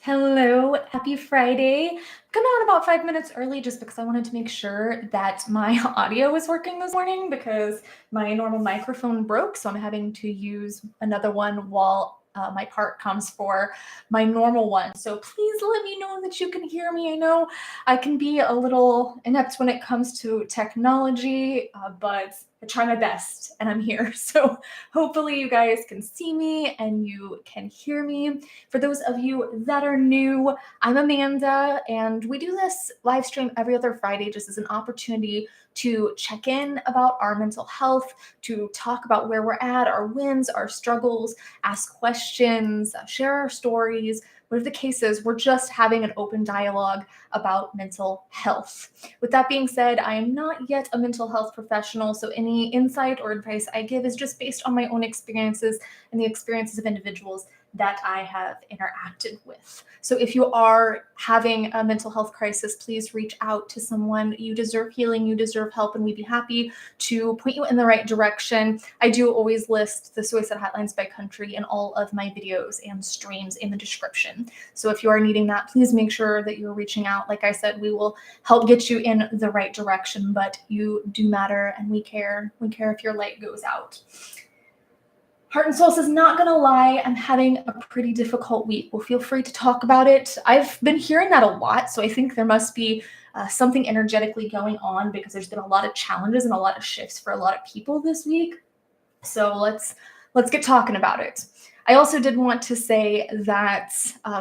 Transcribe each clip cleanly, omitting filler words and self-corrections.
Hello, happy Friday. I'm coming on about 5 minutes early just because I wanted to make sure that my audio was working this morning because my normal microphone broke. So I'm having to use another one while my part comes for my normal one. So please let me know that you can hear me. I know I can be a little inept when it comes to technology, but I try my best and I'm here. So hopefully you guys can see me and you can hear me. For those of you that are new, I'm Amanda, and we do this live stream every other Friday just as an opportunity to check in about our mental health, to talk about where we're at, our wins, our struggles, ask questions, share our stories. Whatever the case is, we're just having an open dialogue about mental health. With that being said, I am not yet a mental health professional, so any insight or advice I give is just based on my own experiences and the experiences of individuals that I have interacted with. So if you are having a mental health crisis, please reach out to someone. You deserve healing, you deserve help, and we'd be happy to point you in the right direction. I do always list the suicide hotlines by country in all of my videos and streams in the description. So if you are needing that, please make sure that you're reaching out. Like I said, we will help get you in the right direction, but you do matter and we care. We care if your light goes out. Heart and Soul says, not gonna lie, I'm having a pretty difficult week. Well, feel free to talk about it. I've been hearing that a lot, so I think there must be something energetically going on because there's been a lot of challenges and a lot of shifts for a lot of people this week. So let's get talking about it. I also did want to say that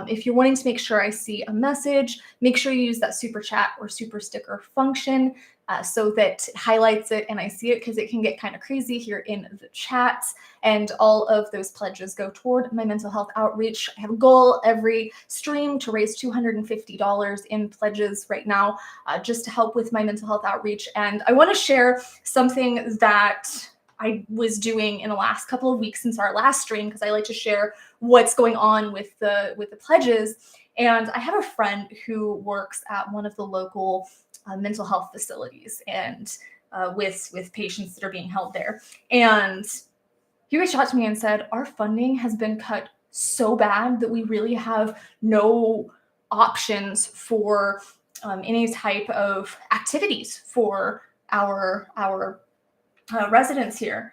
if you're wanting to make sure I see a message, make sure you use that super chat or super sticker function so that it highlights it and I see it, because it can get kind of crazy here in the chat. And all of those pledges go toward my mental health outreach. I have a goal every stream to raise $250 in pledges right now just to help with my mental health outreach. And I want to share something that I was doing in the last couple of weeks since our last stream, because I like to share what's going on with the pledges. And I have a friend who works at one of the local mental health facilities and with patients that are being held there. And he reached out to me and said, our funding has been cut so bad that we really have no options for any type of activities for our residents here.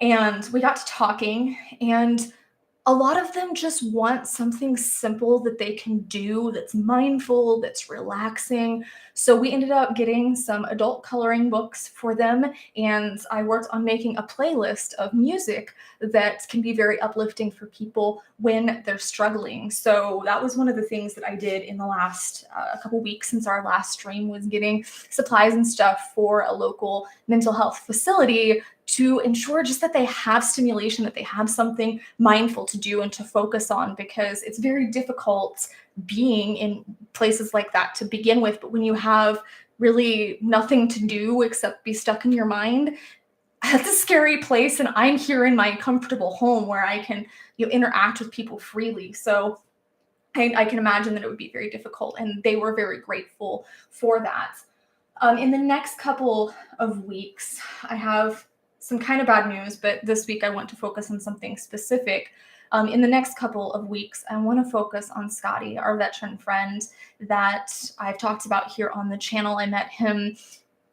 And we got to talking, and a lot of them just want something simple that they can do that's mindful, that's relaxing. So we ended up getting some adult coloring books for them, and I worked on making a playlist of music that can be very uplifting for people when they're struggling. So that was one of the things that I did in the last couple weeks since our last stream, was getting supplies and stuff for a local mental health facility to ensure just that they have stimulation, that they have something mindful to do and to focus on, because it's very difficult being in places like that to begin with. But when you have really nothing to do except be stuck in your mind, that's a scary place. And I'm here in my comfortable home where I can interact with people freely. So I can imagine that it would be very difficult, and they were very grateful for that. In the next couple of weeks, I have some kind of bad news, but this week I want to focus on something specific. In the next couple of weeks, I want to focus on Scotty, our veteran friend that I've talked about here on the channel. I met him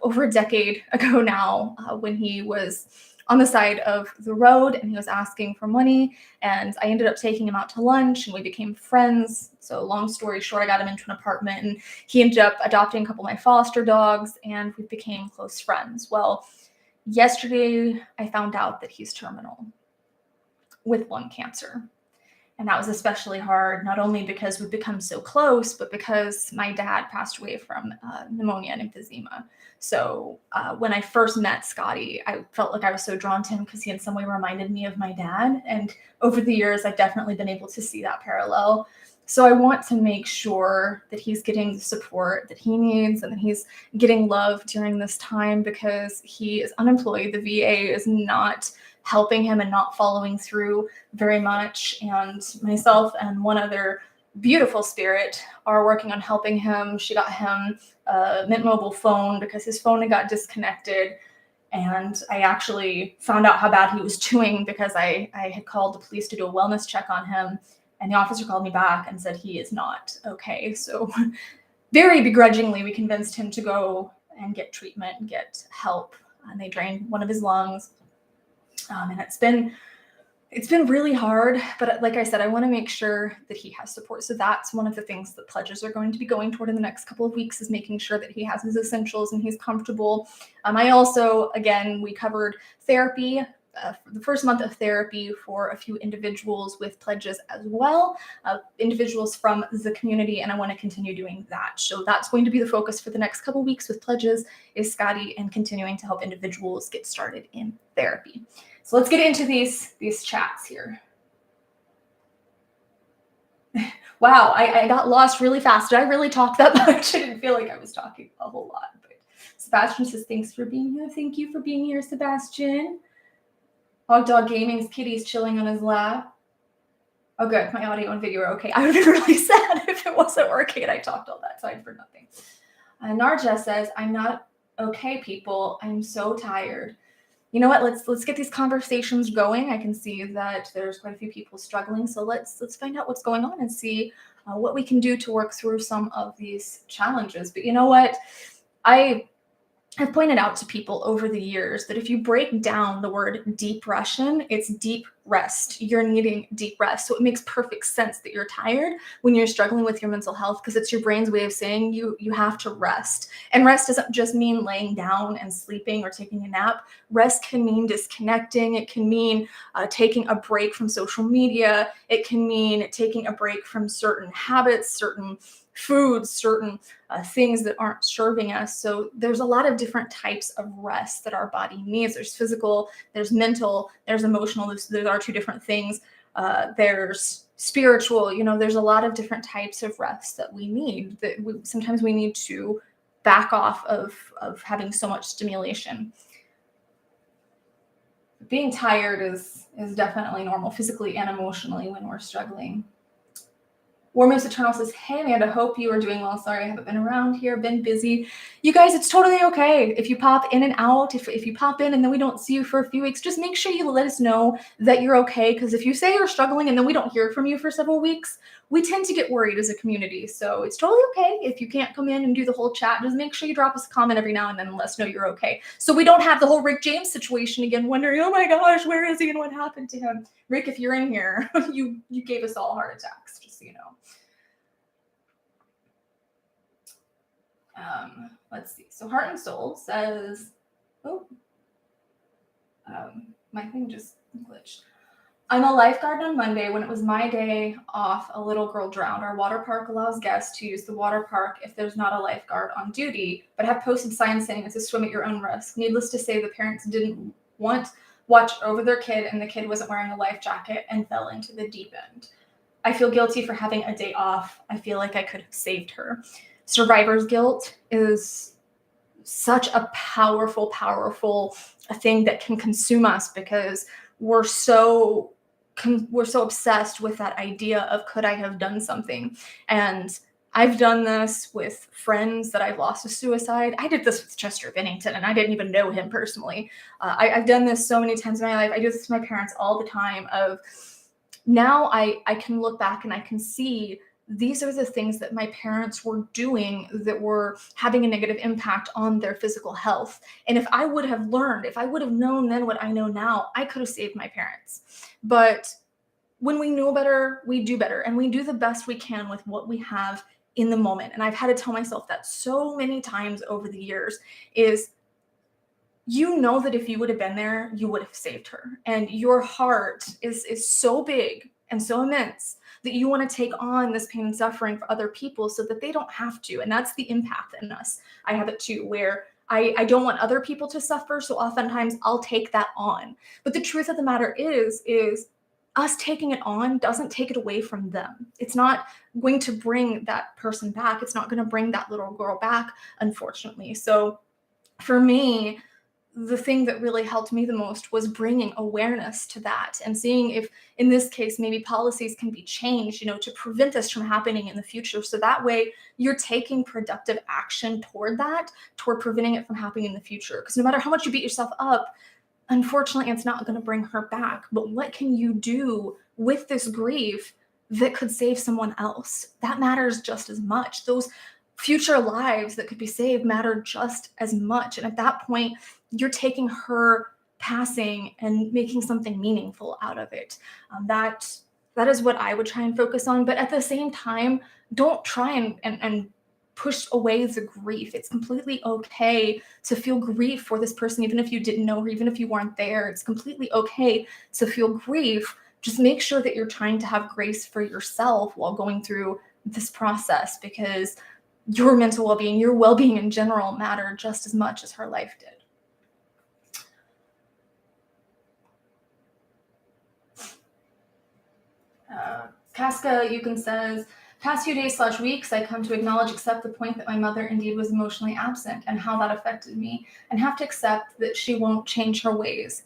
over a decade ago now when he was on the side of the road and he was asking for money, and I ended up taking him out to lunch and we became friends. So long story short, I got him into an apartment and he ended up adopting a couple of my foster dogs and we became close friends. Well, yesterday I found out that he's terminal with lung cancer. And that was especially hard, not only because we've become so close, but because my dad passed away from pneumonia and emphysema. So when I first met Scotty, I felt like I was so drawn to him because he in some way reminded me of my dad. And over the years, I've definitely been able to see that parallel. So I want to make sure that he's getting the support that he needs and that he's getting love during this time, because he is unemployed. The VA is not helping him and not following through very much. And myself and one other beautiful spirit are working on helping him. She got him a Mint Mobile phone because his phone had got disconnected. And I actually found out how bad he was doing because I had called the police to do a wellness check on him. And the officer called me back and said he is not okay. So very begrudgingly, we convinced him to go and get treatment, get help. And they drained one of his lungs. And it's been really hard, but like I said, I want to make sure that he has support. So that's one of the things that pledges are going to be going toward in the next couple of weeks, is making sure that he has his essentials and he's comfortable. I also, again, we covered therapy, for the first month of therapy for a few individuals with pledges as well, individuals from the community, and I want to continue doing that. So that's going to be the focus for the next couple of weeks with pledges, is Scotty and continuing to help individuals get started in therapy. So let's get into these chats here. Wow, I got lost really fast. Did I really talk that much? I didn't feel like I was talking a whole lot. But Sebastian says, thanks for being here. Thank you for being here, Sebastian. Hog Dog Gaming's kitty's chilling on his lap. Oh, good. My audio and video are okay. I would be really sad if it wasn't working and I talked all that time for nothing. Narja says, I'm not okay, people. I'm so tired. You know what? Let's get these conversations going. I can see that there's quite a few people struggling. So let's find out what's going on and see what we can do to work through some of these challenges. But you know what? I've pointed out to people over the years that if you break down the word depression, it's deep rest. You're needing deep rest. So it makes perfect sense that you're tired when you're struggling with your mental health, because it's your brain's way of saying you have to rest. And rest doesn't just mean laying down and sleeping or taking a nap. Rest can mean disconnecting. It can mean taking a break from social media. It can mean taking a break from certain habits, certain foods, certain things that aren't serving us. So there's a lot of different types of rest that our body needs. There's physical, there's mental, there's emotional. There are two different things. There's spiritual, there's a lot of different types of rest that we need, that sometimes we need to back off of having so much stimulation. Being tired is definitely normal, physically and emotionally, when we're struggling. War Moose Eternal says, hey, Amanda, hope you are doing well. Sorry, I haven't been around here, been busy. You guys, it's totally okay. If you pop in and out, if you pop in and then we don't see you for a few weeks, just make sure you let us know that you're okay. Because if you say you're struggling and then we don't hear from you for several weeks, we tend to get worried as a community. So it's totally okay if you can't come in and do the whole chat. Just make sure you drop us a comment every now and then and let us know you're okay. So we don't have the whole Rick James situation again, wondering, oh my gosh, where is he and what happened to him? Rick, if you're in here, you gave us all heart attacks, just so you know. Let's see. So Heart and Soul says, my thing just glitched. I'm a lifeguard on Monday. When it was my day off, a little girl drowned. Our water park allows guests to use the water park if there's not a lifeguard on duty, but have posted signs saying it's a swim at your own risk. Needless to say, the parents didn't watch over their kid, and the kid wasn't wearing a life jacket and fell into the deep end. I feel guilty for having a day off. I feel like I could have saved her. Survivor's guilt is such a powerful thing that can consume us, because we're so obsessed with that idea of, could I have done something? And I've done this with friends that I've lost to suicide. I did this with Chester Bennington, and I didn't even know him personally. I've done this so many times in my life. I do this to my parents all the time. Now I can look back and I can see these are the things that my parents were doing that were having a negative impact on their physical health. And if I would have learned, if I would have known then what I know now, I could have saved my parents. But when we know better, we do better, and we do the best we can with what we have in the moment. And I've had to tell myself that so many times over the years, is that if you would have been there, you would have saved her. And your heart is so big and so immense that you want to take on this pain and suffering for other people so that they don't have to. And that's the empath in us. I have it too, where I don't want other people to suffer. So oftentimes I'll take that on. But the truth of the matter is us taking it on doesn't take it away from them. It's not going to bring that person back. It's not going to bring that little girl back, unfortunately. So for me, the thing that really helped me the most was bringing awareness to that and seeing if, in this case, maybe policies can be changed, to prevent this from happening in the future. So that way you're taking productive action toward preventing it from happening in the future. Because no matter how much you beat yourself up, unfortunately, it's not going to bring her back. But what can you do with this grief that could save someone else. That matters just as much. Those future lives that could be saved matter just as much. And at that point, you're taking her passing and making something meaningful out of it. That is what I would try and focus on. But at the same time, don't try and push away the grief. It's completely okay to feel grief for this person, even if you didn't know her, even if you weren't there. It's completely okay to feel grief. Just make sure that you're trying to have grace for yourself while going through this process, because your mental well-being, your well-being in general, matter just as much as her life did. Casca Yukon says, past few days/weeks, I come to acknowledge, accept the point that my mother indeed was emotionally absent and how that affected me, and have to accept that she won't change her ways.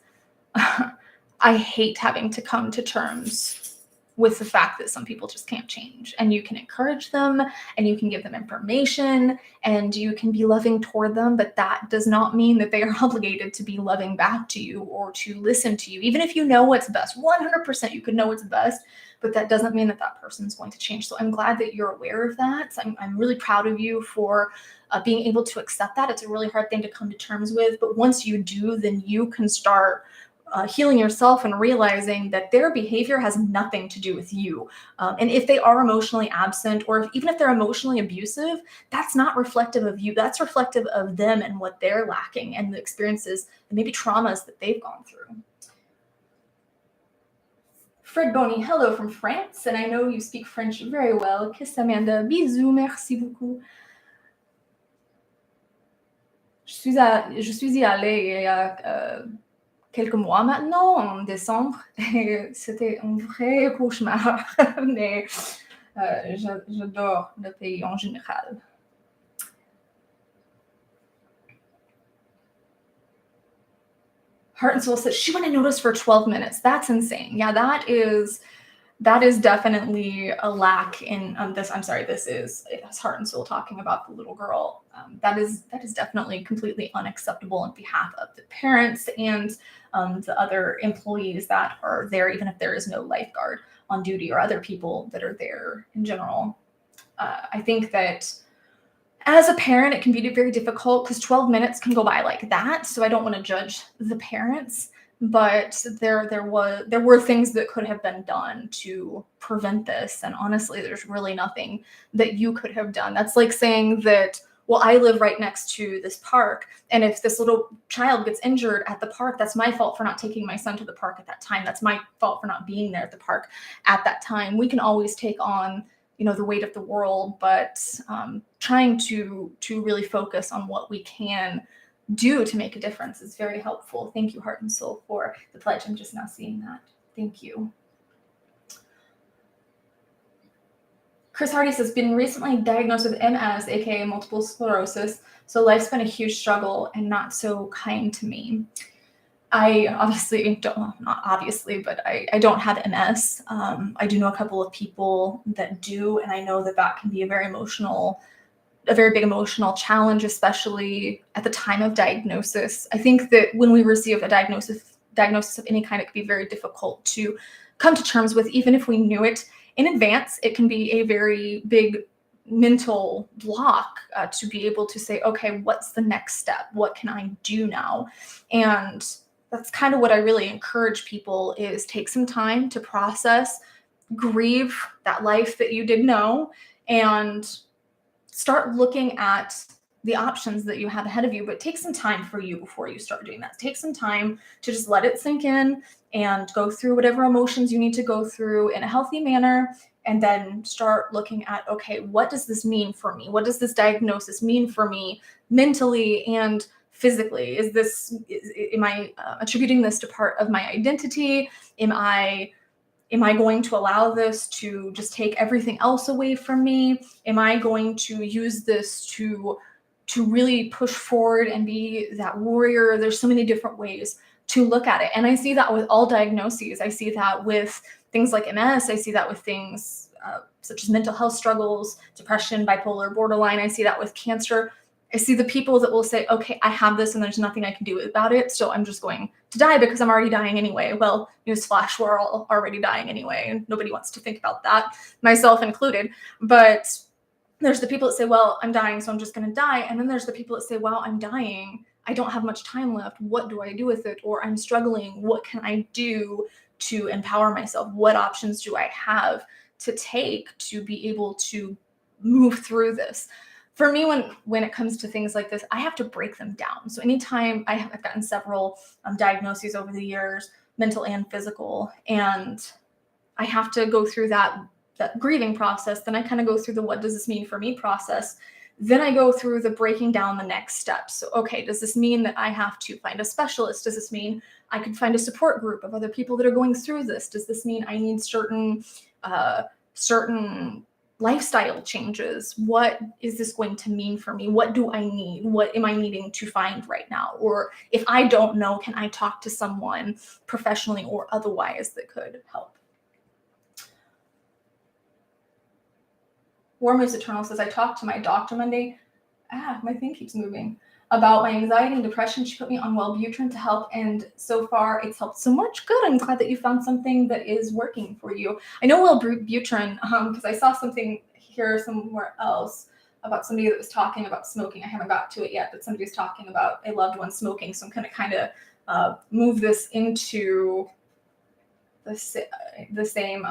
I hate having to come to terms with the fact that some people just can't change, and you can encourage them and you can give them information and you can be loving toward them, but that does not mean that they are obligated to be loving back to you or to listen to you. Even if you know what's best, 100% you could know what's best, but that doesn't mean that that person's going to change. So I'm glad that you're aware of that. I'm really proud of you for being able to accept that. It's a really hard thing to come to terms with, but once you do, then you can start healing yourself and realizing that their behavior has nothing to do with you. And if they are emotionally absent, or even if they're emotionally abusive, that's not reflective of you. That's reflective of them and what they're lacking and the experiences and maybe traumas that they've gone through. Fred Boney, hello from France, and I know you speak French very well. Kiss Amanda, bisous, merci beaucoup. Je suis y allée il y a quelques mois maintenant, en décembre, et c'était un vrai cauchemar, mais j'adore le pays en général. Heart and Soul says, she went unnoticed for 12 minutes. That's insane. Yeah, that is definitely a lack in this. I'm sorry, this is Heart and Soul talking about the little girl. That is definitely completely unacceptable on behalf of the parents and the other employees that are there, even if there is no lifeguard on duty or other people that are there in general. I think that as a parent, it can be very difficult because 12 minutes can go by like that. So I don't want to judge the parents, but there were things that could have been done to prevent this. And honestly, there's really nothing that you could have done. That's like saying that, well, I live right next to this park, and if this little child gets injured at the park, that's my fault for not taking my son to the park at that time. That's my fault for not being there at the park at that time. We can always take on the weight of the world, but trying to really focus on what we can do to make a difference is very helpful. Thank you, Heart and Soul, for the pledge. I'm just now seeing that. Thank you. Chris Hardy says, been recently diagnosed with MS, aka multiple sclerosis, so life's been a huge struggle and not so kind to me. I obviously don't, well, not obviously, but I don't have MS. I do know a couple of people that do, and I know that that can be a very big emotional challenge, especially at the time of diagnosis. I think that when we receive a diagnosis of any kind, it can be very difficult to come to terms with, even if we knew it in advance. It can be a very big mental block to be able to say, okay, what's the next step? What can I do now? And that's kind of what I really encourage people is take some time to process, grieve that life that you did know, and start looking at the options that you have ahead of you. But take some time for you before you start doing that. Take some time to just let it sink in and go through whatever emotions you need to go through in a healthy manner, and then start looking at, okay, what does this mean for me? What does this diagnosis mean for me mentally and physically? Am I attributing this to part of my identity? Am I going to allow this to just take everything else away from me? Am I going to use this to really push forward and be that warrior? There's so many different ways to look at it. And I see that with all diagnoses. I see that with things like MS. I see that with things such as mental health struggles, depression, bipolar, borderline. I see that with cancer. I see the people that will say, okay, I have this and there's nothing I can do about it, so I'm just going to die because I'm already dying anyway. Well, newsflash, we're all already dying anyway, and nobody wants to think about that, myself included. But there's the people that say, well, I'm dying, so I'm just going to die. And then there's the people that say, well, I'm dying. I don't have much time left. What do I do with it? Or I'm struggling. What can I do to empower myself? What options do I have to take to be able to move through this? For me, when it comes to things like this, I have to break them down. So anytime I've gotten several diagnoses over the years, mental and physical, and I have to go through that grieving process. Then I kind of go through the what does this mean for me process. Then I go through the breaking down the next steps. So, okay, does this mean that I have to find a specialist? Does this mean I could find a support group of other people that are going through this? Does this mean I need certain lifestyle changes? What is this going to mean for me? What do I need? What am I needing to find right now? Or if I don't know, can I talk to someone professionally or otherwise that could help? Warmest Eternal says, I talked to my doctor Monday. My thing keeps moving. About my anxiety and depression. She put me on Wellbutrin to help, and so far it's helped so much. Good. I'm glad that you found something that is working for you. I know Wellbutrin because I saw something here somewhere else about somebody that was talking about smoking. I haven't got to it yet, but somebody was talking about a loved one smoking. So I'm going to kind of move this into the same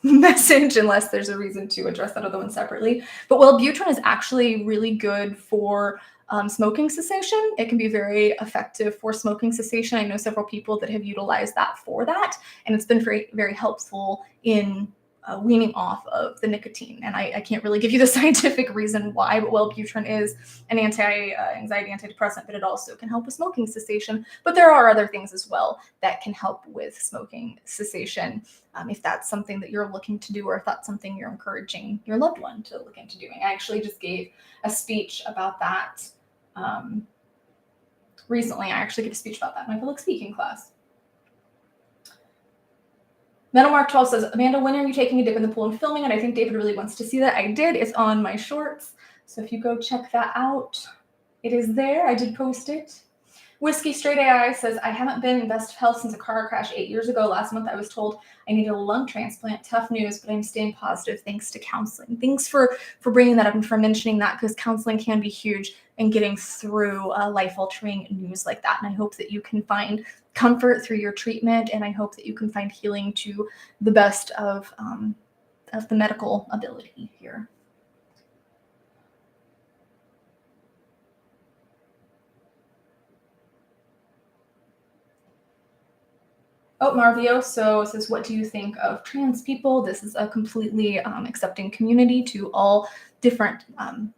message, unless there's a reason to address that other one separately. But Wellbutrin is actually really good for smoking cessation. It can be very effective for smoking cessation. I know several people that have utilized that for that, and it's been very, very helpful in weaning off of the nicotine. And I can't really give you the scientific reason why, but Wellbutrin is an anti-anxiety antidepressant, but it also can help with smoking cessation. But there are other things as well that can help with smoking cessation, if that's something that you're looking to do, or if that's something you're encouraging your loved one to look into doing. I actually just gave a speech about that recently. I actually gave a speech about that in my public speaking class. Metalmark12 says, Amanda, when are you taking a dip in the pool and filming it? I think David really wants to see that. I did. It's on my shorts. So if you go check that out, it is there. I did post it. Whiskey Straight AI says, I haven't been in best health since a car crash 8 years ago. Last month I was told I needed a lung transplant. Tough news, but I'm staying positive thanks to counseling. Thanks for bringing that up and for mentioning that, because counseling can be huge in getting through life-altering news like that. And I hope that you can find comfort through your treatment, and I hope that you can find healing to the best of the medical ability here. Oh, Marvioso says, what do you think of trans people? This is a completely accepting community to all different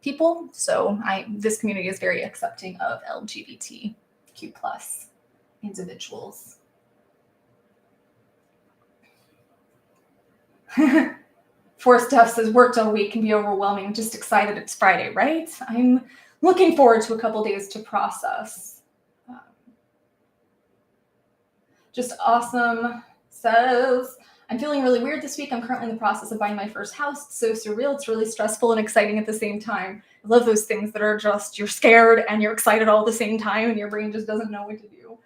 people. So this community is very accepting of LGBTQ+ individuals. Forrest Duff says, worked all week can be overwhelming. Just excited it's Friday, right? I'm looking forward to a couple days to process. Just awesome says, I'm feeling really weird this week. I'm currently in the process of buying my first house. It's so surreal. It's really stressful and exciting at the same time. I love those things that are just, you're scared and you're excited all at the same time, and your brain just doesn't know what to do.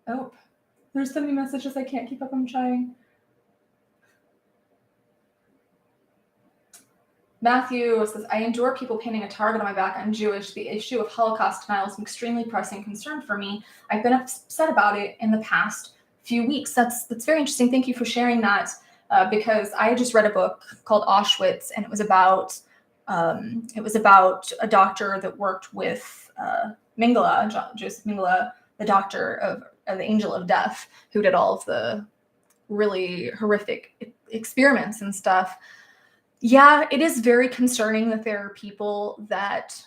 Oh, there's so many messages I can't keep up. I'm trying. Matthew says, I endure people painting a target on my back. I'm Jewish. The issue of Holocaust denial is an extremely pressing concern for me. I've been upset about it in the past few weeks. That's very interesting. Thank you for sharing that, because I just read a book called Auschwitz, and it was about a doctor that worked with Mengele, Joseph Mengele, the doctor of the Angel of Death, who did all of the really horrific experiments and stuff. Yeah, it is very concerning that there are people that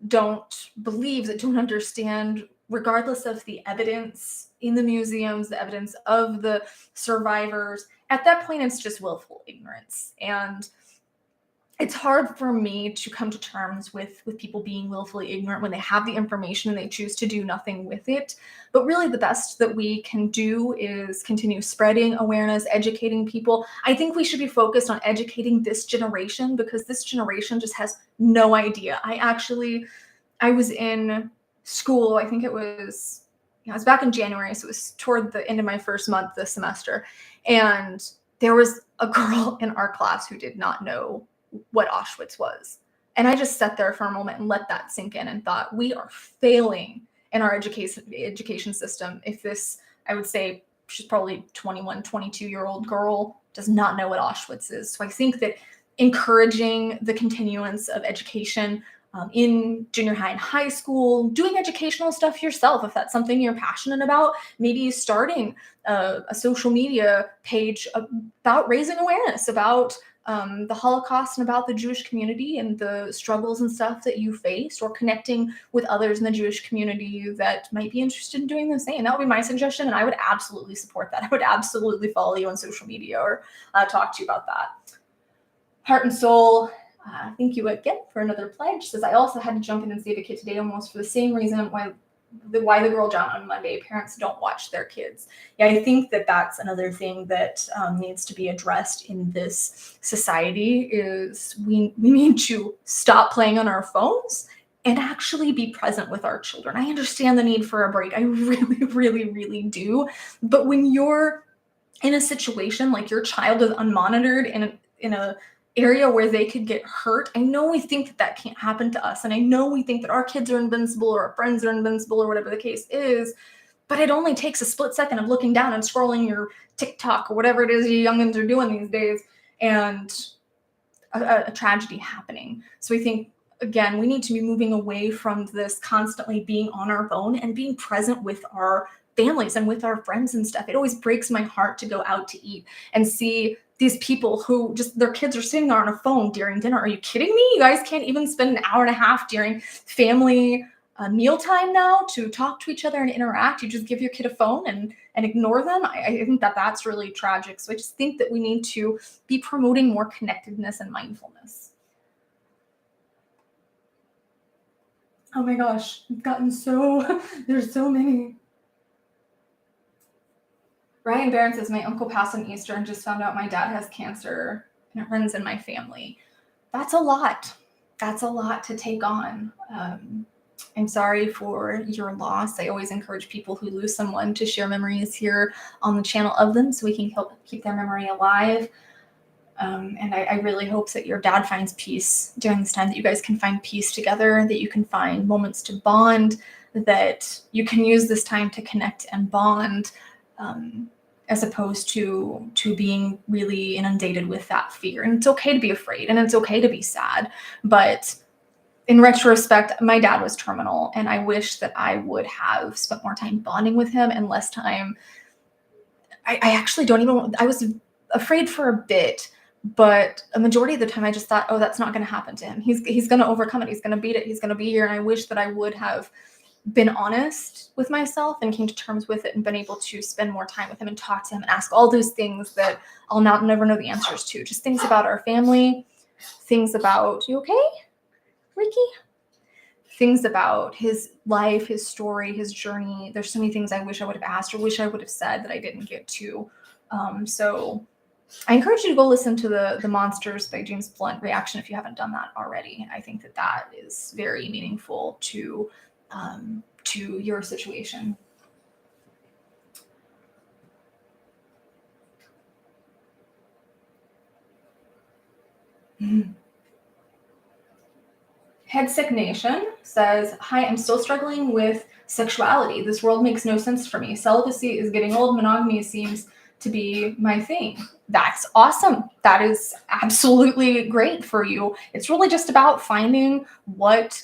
don't believe, that don't understand, regardless of the evidence in the museums, the evidence of the survivors. At that point, it's just willful ignorance. And it's hard for me to come to terms with people being willfully ignorant when they have the information and they choose to do nothing with it. But really, the best that we can do is continue spreading awareness, educating people. I think we should be focused on educating this generation, because this generation just has no idea. I was in school. I think it was, I was back in January, so it was toward the end of my first month this semester, and there was a girl in our class who did not know what Auschwitz was. And I just sat there for a moment and let that sink in and thought, we are failing in our education system if this, I would say she's probably 21, 22-year-old girl, does not know what Auschwitz is. So I think that encouraging the continuance of education in junior high and high school, doing educational stuff yourself, if that's something you're passionate about, maybe starting a social media page about raising awareness about the Holocaust and about the Jewish community and the struggles and stuff that you faced, or connecting with others in the Jewish community that might be interested in doing the same. That would be my suggestion, and I would absolutely support that. I would absolutely follow you on social media or talk to you about that. Heart and Soul, thank you again for another pledge. Says, I also had to jump in and save a kid today almost for the same reason why the girl drowned on Monday. Parents don't watch their kids. Yeah, I think that that's another thing that needs to be addressed in this society is we need to stop playing on our phones and actually be present with our children. I understand the need for a break. I really, really, really do. But when you're in a situation like your child is unmonitored in a area where they could get hurt, I know we think that that can't happen to us, and I know we think that our kids are invincible or our friends are invincible or whatever the case is, but it only takes a split second of looking down and scrolling your TikTok or whatever it is you youngins are doing these days, and a tragedy happening. So I think, again, we need to be moving away from this constantly being on our phone and being present with our families and with our friends and stuff. It always breaks my heart to go out to eat and see these people who just, their kids are sitting there on a phone during dinner. Are you kidding me? You guys can't even spend an hour and a half during family mealtime now to talk to each other and interact. You just give your kid a phone and ignore them. I think that that's really tragic. So I just think that we need to be promoting more connectedness and mindfulness. Oh my gosh, we've gotten there's so many. Ryan Barron says, my uncle passed on Easter and just found out my dad has cancer and it runs in my family. That's a lot. That's a lot to take on. I'm sorry for your loss. I always encourage people who lose someone to share memories here on the channel of them so we can help keep their memory alive. And I really hope that your dad finds peace during this time, that you guys can find peace together, that you can find moments to bond, that you can use this time to connect and bond, as opposed to being really inundated with that fear. And it's okay to be afraid and it's okay to be sad. But in retrospect, my dad was terminal, and I wish that I would have spent more time bonding with him and less time. I actually don't even, I was afraid for a bit, but a majority of the time I just thought, oh, that's not going to happen to him. He's going to overcome it. He's going to beat it. He's going to be here. And I wish that I would have been honest with myself and came to terms with it and been able to spend more time with him and talk to him and ask all those things that I'll never know the answers to. Just things about our family, things about, you okay, Ricky? Things about his life, his story, his journey. There's so many things I wish I would have asked or wish I would have said that I didn't get to. So I encourage you to go listen to the Monsters by James Blunt reaction if you haven't done that already. I think that that is very meaningful to your situation. Headsick Nation says, hi, I'm still struggling with sexuality. This world makes no sense for me. Celibacy is getting old. Monogamy seems to be my thing. That's awesome. That is absolutely great for you. It's really just about finding what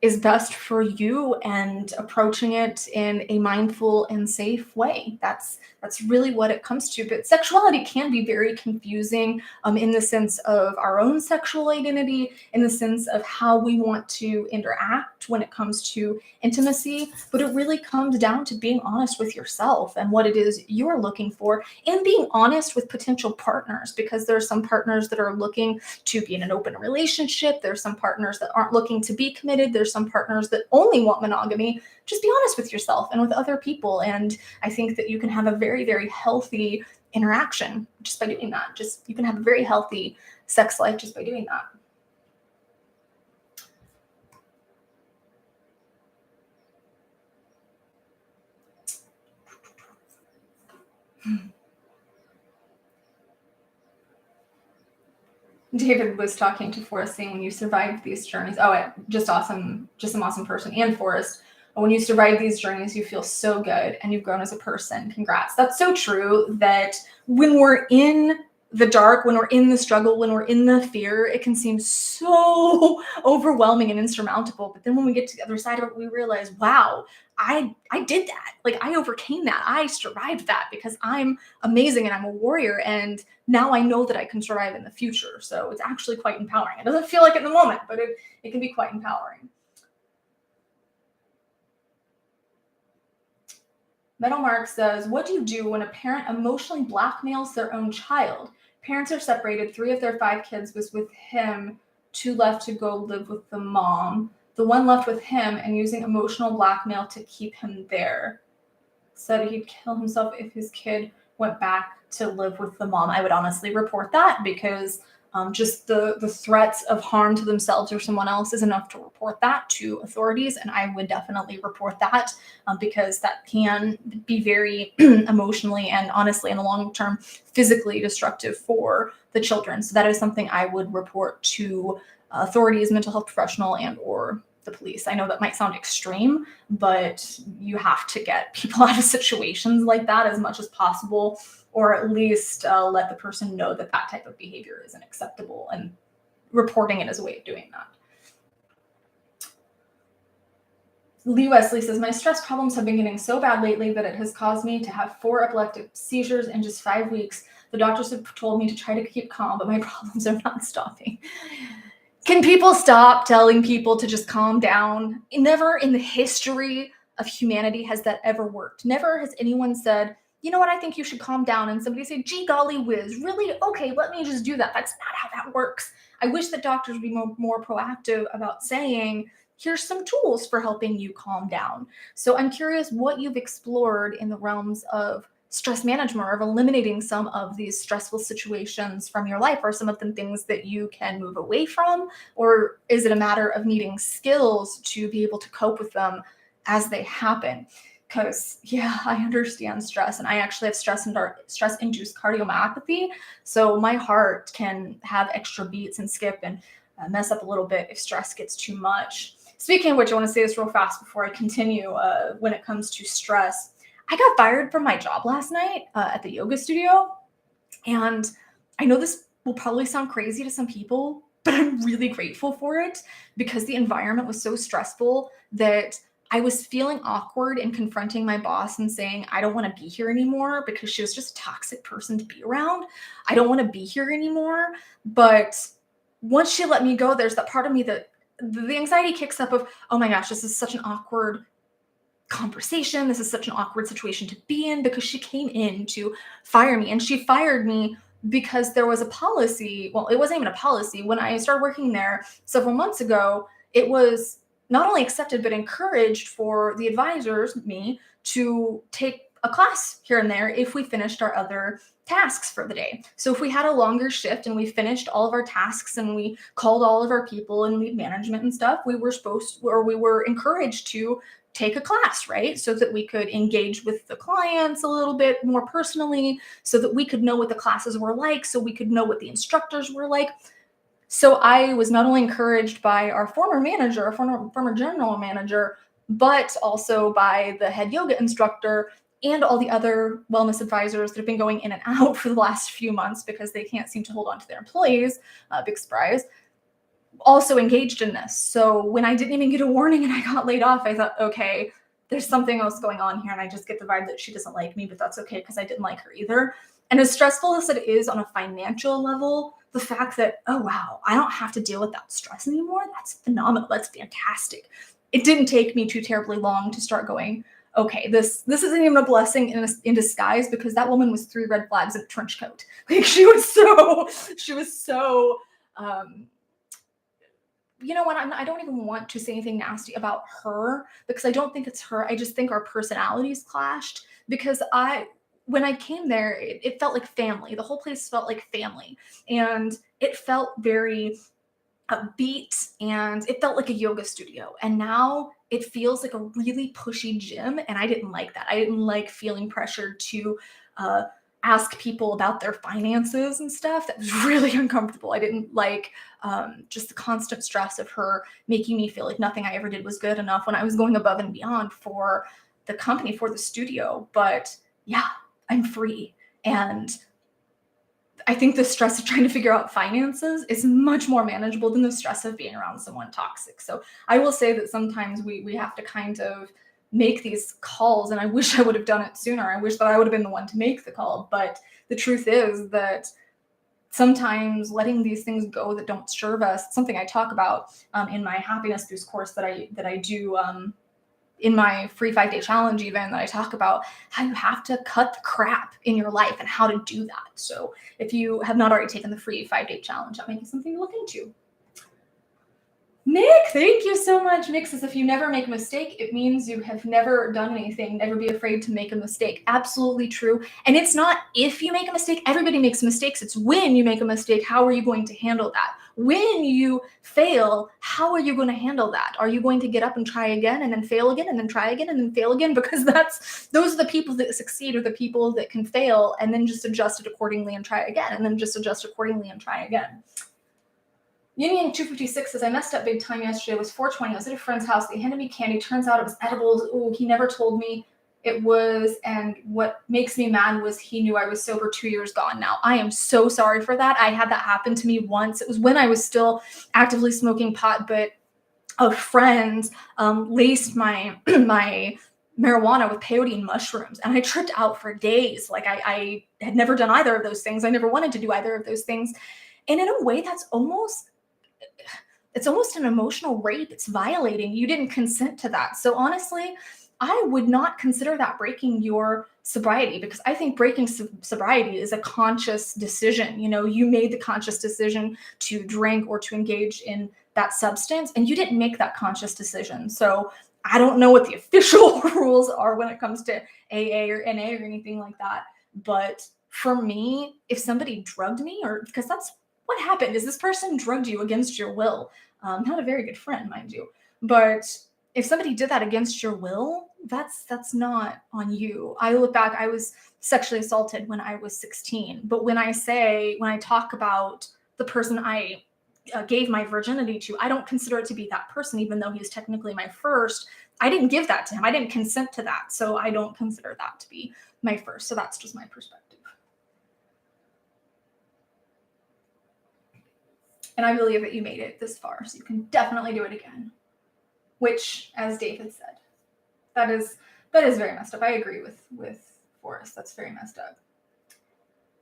is best for you and approaching it in a mindful and safe way. That's really what it comes to. But sexuality can be very confusing in the sense of our own sexual identity, in the sense of how we want to interact when it comes to intimacy. But it really comes down to being honest with yourself and what it is you're looking for, and being honest with potential partners, because there are some partners that are looking to be in an open relationship. There's some partners that aren't looking to be committed. There's some partners that only want monogamy. Just be honest with yourself and with other people. And I think that you can have a very, very healthy interaction just by doing that. Just you can have a very healthy sex life just by doing that. David was talking to Forrest, saying when you survive these journeys, just awesome, just an awesome person. And Forrest, when you survive these journeys, you feel so good and you've grown as a person. Congrats. That's so true, that when we're in the dark, when we're in the struggle, when we're in the fear, it can seem so overwhelming and insurmountable. But then when we get to the other side of it, we realize, wow, I did that. Like, I overcame that. I survived that because I'm amazing and I'm a warrior. And now I know that I can survive in the future. So it's actually quite empowering. It doesn't feel like it in the moment, but it can be quite empowering. Metal Mark says, what do you do when a parent emotionally blackmails their own child? Parents are separated. 3 of their 5 kids was with him. 2 left to go live with the mom. The one left with him and using emotional blackmail to keep him there. Said he'd kill himself if his kid went back to live with the mom. I would honestly report that, because just the threats of harm to themselves or someone else is enough to report that to authorities. And I would definitely report that because that can be very emotionally and honestly in the long term physically destructive for the children. So that is something I would report to authorities, mental health professional, and or the police. I know that might sound extreme, but you have to get people out of situations like that as much as possible, or at least let the person know that that type of behavior isn't acceptable, and reporting it as a way of doing that. Lee Wesley says, my stress problems have been getting so bad lately that it has caused me to have 4 epileptic seizures in just 5 weeks. The doctors have told me to try to keep calm, but my problems are not stopping. Can people stop telling people to just calm down? Never in the history of humanity has that ever worked. Never has anyone said, you know what, I think you should calm down. And somebody say, gee golly whiz, really? Okay, let me just do that. That's not how that works. I wish that doctors would be more proactive about saying, here's some tools for helping you calm down. So I'm curious what you've explored in the realms of stress management, or of eliminating some of these stressful situations from your life. Are some of them things that you can move away from? Or is it a matter of needing skills to be able to cope with them as they happen? Because, yeah, I understand stress, and I actually have stress-induced cardiomyopathy. So my heart can have extra beats and skip and mess up a little bit if stress gets too much. Speaking of which, I want to say this real fast before I continue. When it comes to stress, I got fired from my job last night at the yoga studio. And I know this will probably sound crazy to some people, but I'm really grateful for it, because the environment was so stressful that I was feeling awkward in confronting my boss and saying, I don't want to be here anymore, because she was just a toxic person to be around. I don't want to be here anymore. But once she let me go, there's that part of me that the anxiety kicks up of, oh my gosh, this is such an awkward conversation. This is such an awkward situation to be in, because she came in to fire me, and she fired me because there was a policy. Well, it wasn't even a policy. When I started working there several months ago, it was not only accepted, but encouraged for the advisors, me, to take a class here and there if we finished our other tasks for the day. So if we had a longer shift and we finished all of our tasks and we called all of our people and lead management and stuff, we were encouraged to take a class, right? So that we could engage with the clients a little bit more personally, so that we could know what the classes were like, so we could know what the instructors were like. So I was not only encouraged by our former manager, our former general manager, but also by the head yoga instructor and all the other wellness advisors that have been going in and out for the last few months because they can't seem to hold on to their employees. Big surprise. also engaged in this. So when I didn't even get a warning and I got laid off, I thought, okay, there's something else going on here. And I just get the vibe that she doesn't like me, but that's okay because I didn't like her either. And as stressful as it is on a financial level, the fact that, oh, wow, I don't have to deal with that stress anymore, that's phenomenal. That's fantastic. It didn't take me too terribly long to start going, okay, this isn't even a blessing in disguise, because that woman was 3 red flags in a trench coat. Like she was so you know what? I don't even want to say anything nasty about her because I don't think it's her. I just think our personalities clashed because when I came there, it felt like family. The whole place felt like family, and it felt very upbeat, and it felt like a yoga studio. And now it feels like a really pushy gym, and I didn't like that. I didn't like feeling pressured to uh, ask people about their finances and stuff. That was really uncomfortable. I didn't like just the constant stress of her making me feel like nothing I ever did was good enough when I was going above and beyond for the company, for the studio. But yeah, I'm free. And I think the stress of trying to figure out finances is much more manageable than the stress of being around someone toxic. So I will say that sometimes we have to kind of make these calls, and I wish I would have done it sooner. I wish that I would have been the one to make the call. But the truth is that sometimes letting these things go that don't serve us, something I talk about in my happiness boost course that I do in my free 5-day challenge, even, that I talk about how you have to cut the crap in your life and how to do that. So if you have not already taken the free 5-day challenge, that might be something to look into. Nick, thank you so much. Nick says, if you never make a mistake, it means you have never done anything. Never be afraid to make a mistake. Absolutely true. And it's not if you make a mistake. Everybody makes mistakes. It's when you make a mistake, how are you going to handle that? When you fail, how are you going to handle that? Are you going to get up and try again and then fail again and then try again and then fail again? Because those are the people that succeed, or the people that can fail and then just adjust it accordingly and try again, and then just adjust accordingly and try again. Union 256 says, I messed up big time yesterday. It was 4:20. I was at a friend's house. They handed me candy. Turns out it was edibles. Ooh, he never told me it was. And what makes me mad was he knew I was sober 2 years gone now. I am so sorry for that. I had that happen to me once. It was when I was still actively smoking pot, but a friend laced my my marijuana with peyote and mushrooms, and I tripped out for days. Like I had never done either of those things. I never wanted to do either of those things. And in a way, it's almost an emotional rape. It's violating. You didn't consent to that. So honestly, I would not consider that breaking your sobriety, because I think breaking sobriety is a conscious decision. You know, you made the conscious decision to drink or to engage in that substance, and you didn't make that conscious decision. So I don't know what the official rules are when it comes to AA or NA or anything like that. But for me, if somebody drugged me, or because that's what happened, is this person drugged you against your will. Not a very good friend, mind you. But if somebody did that against your will, that's not on you. I look back, I was sexually assaulted when I was 16. But when I talk about the person I gave my virginity to, I don't consider it to be that person, even though he's technically my first. I didn't give that to him. I didn't consent to that. So I don't consider that to be my first. So that's just my perspective. And I believe that you made it this far, so you can definitely do it again. Which, as David said, that is very messed up. I agree with Forrest. That's very messed up.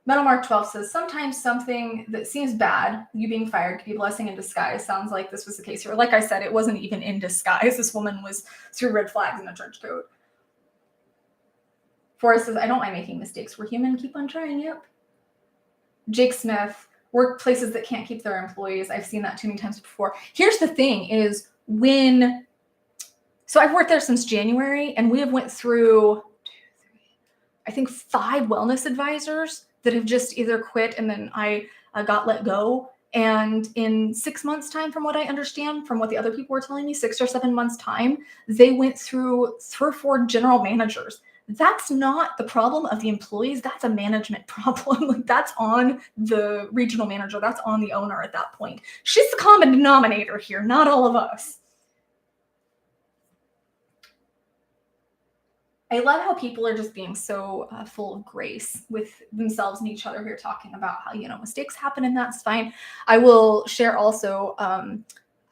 Metal Mark 12 says, sometimes something that seems bad, you being fired, could be a blessing in disguise. Sounds like this was the case here. Like I said, it wasn't even in disguise. This woman was 3 red flags in a trench coat. Forrest says, I don't mind making mistakes. We're human. Keep on trying. Yep. Jake Smith, workplaces that can't keep their employees. I've seen that too many times before. Here's the thing is so I've worked there since January, and we have went through, I think, 5 wellness advisors that have just either quit and then I got let go. And in 6 months' time, from what I understand, from what the other people were telling me, 6 or 7 months' time, they went through 3 or 4 general managers. That's not the problem of the employees. That's a management problem. Like, that's on the regional manager. That's on the owner at that point. She's the common denominator here, not all of us. I love how people are just being so full of grace with themselves and each other here, talking about how, mistakes happen and that's fine. I will share also,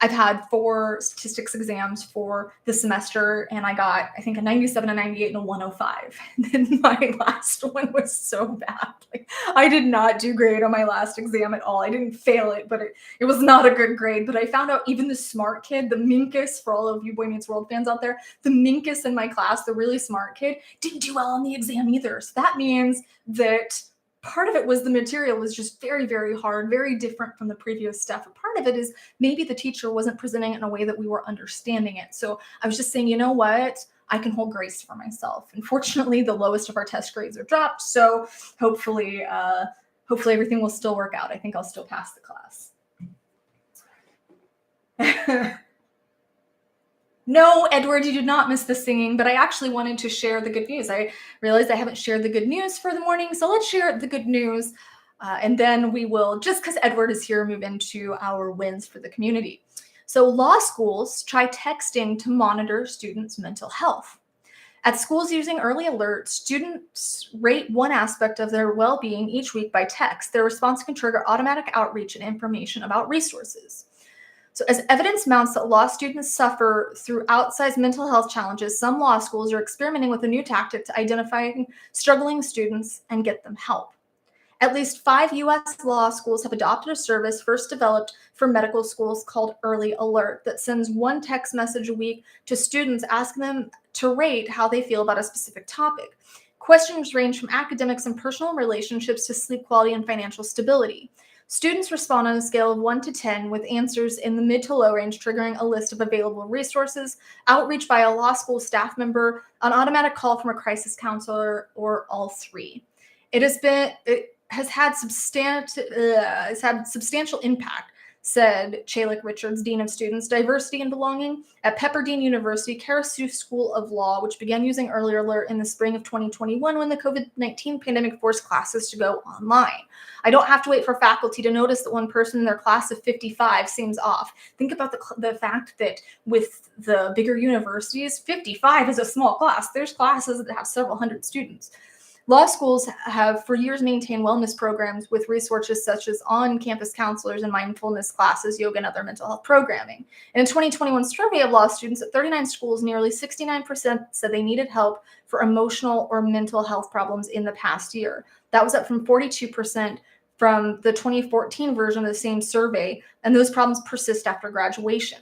I've had 4 statistics exams for the semester, and I got, I think, a 97, a 98, and a 105. And then my last one was so bad. Like, I did not do great on my last exam at all. I didn't fail it, but it was not a good grade. But I found out even the smart kid, the minkus, for all of you Boy Meets World fans out there, the minkus in my class, the really smart kid, didn't do well on the exam either. So that means that part of it was the material was just very, very hard, very different from the previous stuff. And part of it is maybe the teacher wasn't presenting it in a way that we were understanding it. So I was just saying, you know what? I can hold grace for myself. Unfortunately, the lowest of our test grades are dropped. So hopefully everything will still work out. I think I'll still pass the class. No, Edward, you did not miss the singing, but I actually wanted to share the good news. I realized I haven't shared the good news for the morning, so let's share the good news. And then we will, just because Edward is here, move into our wins for the community. So law schools try texting to monitor students' mental health. At schools using early alerts, students rate one aspect of their well-being each week by text. Their response can trigger automatic outreach and information about resources. So as evidence mounts that law students suffer through outsized mental health challenges, some law schools are experimenting with a new tactic to identify struggling students and get them help. At least 5 U.S. law schools have adopted a service first developed for medical schools called Early Alert that sends one text message a week to students asking them to rate how they feel about a specific topic. Questions range from academics and personal relationships to sleep quality and financial stability. Students respond on a scale of 1 to 10 with answers in the mid to low range, triggering a list of available resources, outreach by a law school staff member, an automatic call from a crisis counselor, or all 3. It has had substantial impact, said Chalik Richards, Dean of Students, Diversity and Belonging at Pepperdine University, Karasu School of Law, which began using Early Alert in the spring of 2021 when the COVID-19 pandemic forced classes to go online. I don't have to wait for faculty to notice that one person in their class of 55 seems off. Think about the fact that with the bigger universities, 55 is a small class. There's classes that have several hundred students. Law schools have for years maintained wellness programs with resources such as on-campus counselors and mindfulness classes, yoga, and other mental health programming. In a 2021 survey of law students at 39 schools, nearly 69% said they needed help for emotional or mental health problems in the past year. That was up from 42% from the 2014 version of the same survey, and those problems persist after graduation.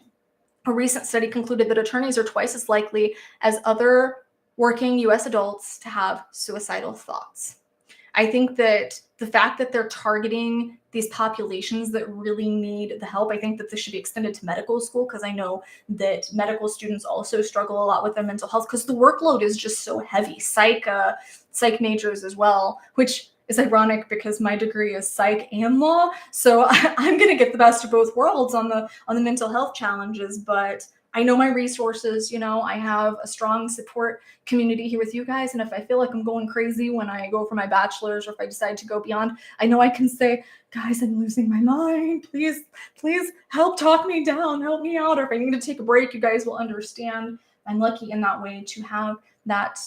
A recent study concluded that attorneys are twice as likely as other working U.S. adults to have suicidal thoughts. I think that the fact that they're targeting these populations that really need the help, I think that this should be extended to medical school, because I know that medical students also struggle a lot with their mental health because the workload is just so heavy. Psych majors as well, which is ironic because my degree is psych and law. So I'm going to get the best of both worlds on the mental health challenges, but I know my resources. I have a strong support community here with you guys. And if I feel like I'm going crazy when I go for my bachelor's, or if I decide to go beyond, I know I can say, guys, I'm losing my mind. Please help talk me down, help me out. Or if I need to take a break, you guys will understand. I'm lucky in that way to have that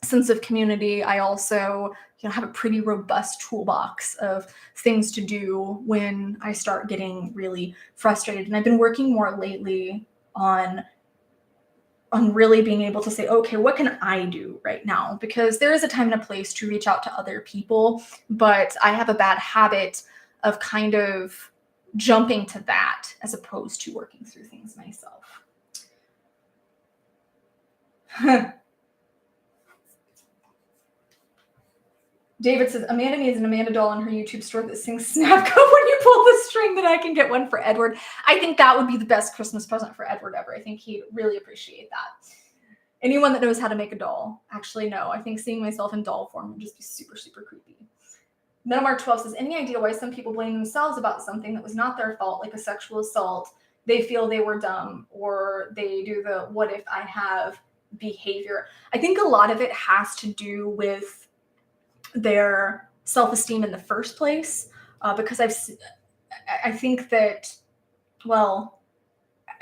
sense of community. I also have a pretty robust toolbox of things to do when I start getting really frustrated. And I've been working more lately on really being able to say, okay, what can I do right now? Because there is a time and a place to reach out to other people, but I have a bad habit of kind of jumping to that as opposed to working through things myself. David says, Amanda needs an Amanda doll in her YouTube store that sings Snap Code when you pull the string, that I can get one for Edward. I think that would be the best Christmas present for Edward ever. I think he'd really appreciate that. Anyone that knows how to make a doll. Actually, no. I think seeing myself in doll form would just be super, super creepy. Metamark 12 says, any idea why some people blame themselves about something that was not their fault, like a sexual assault? They feel they were dumb, or they do the what if I have behavior. I think a lot of it has to do with their self-esteem in the first place, because I think that, well,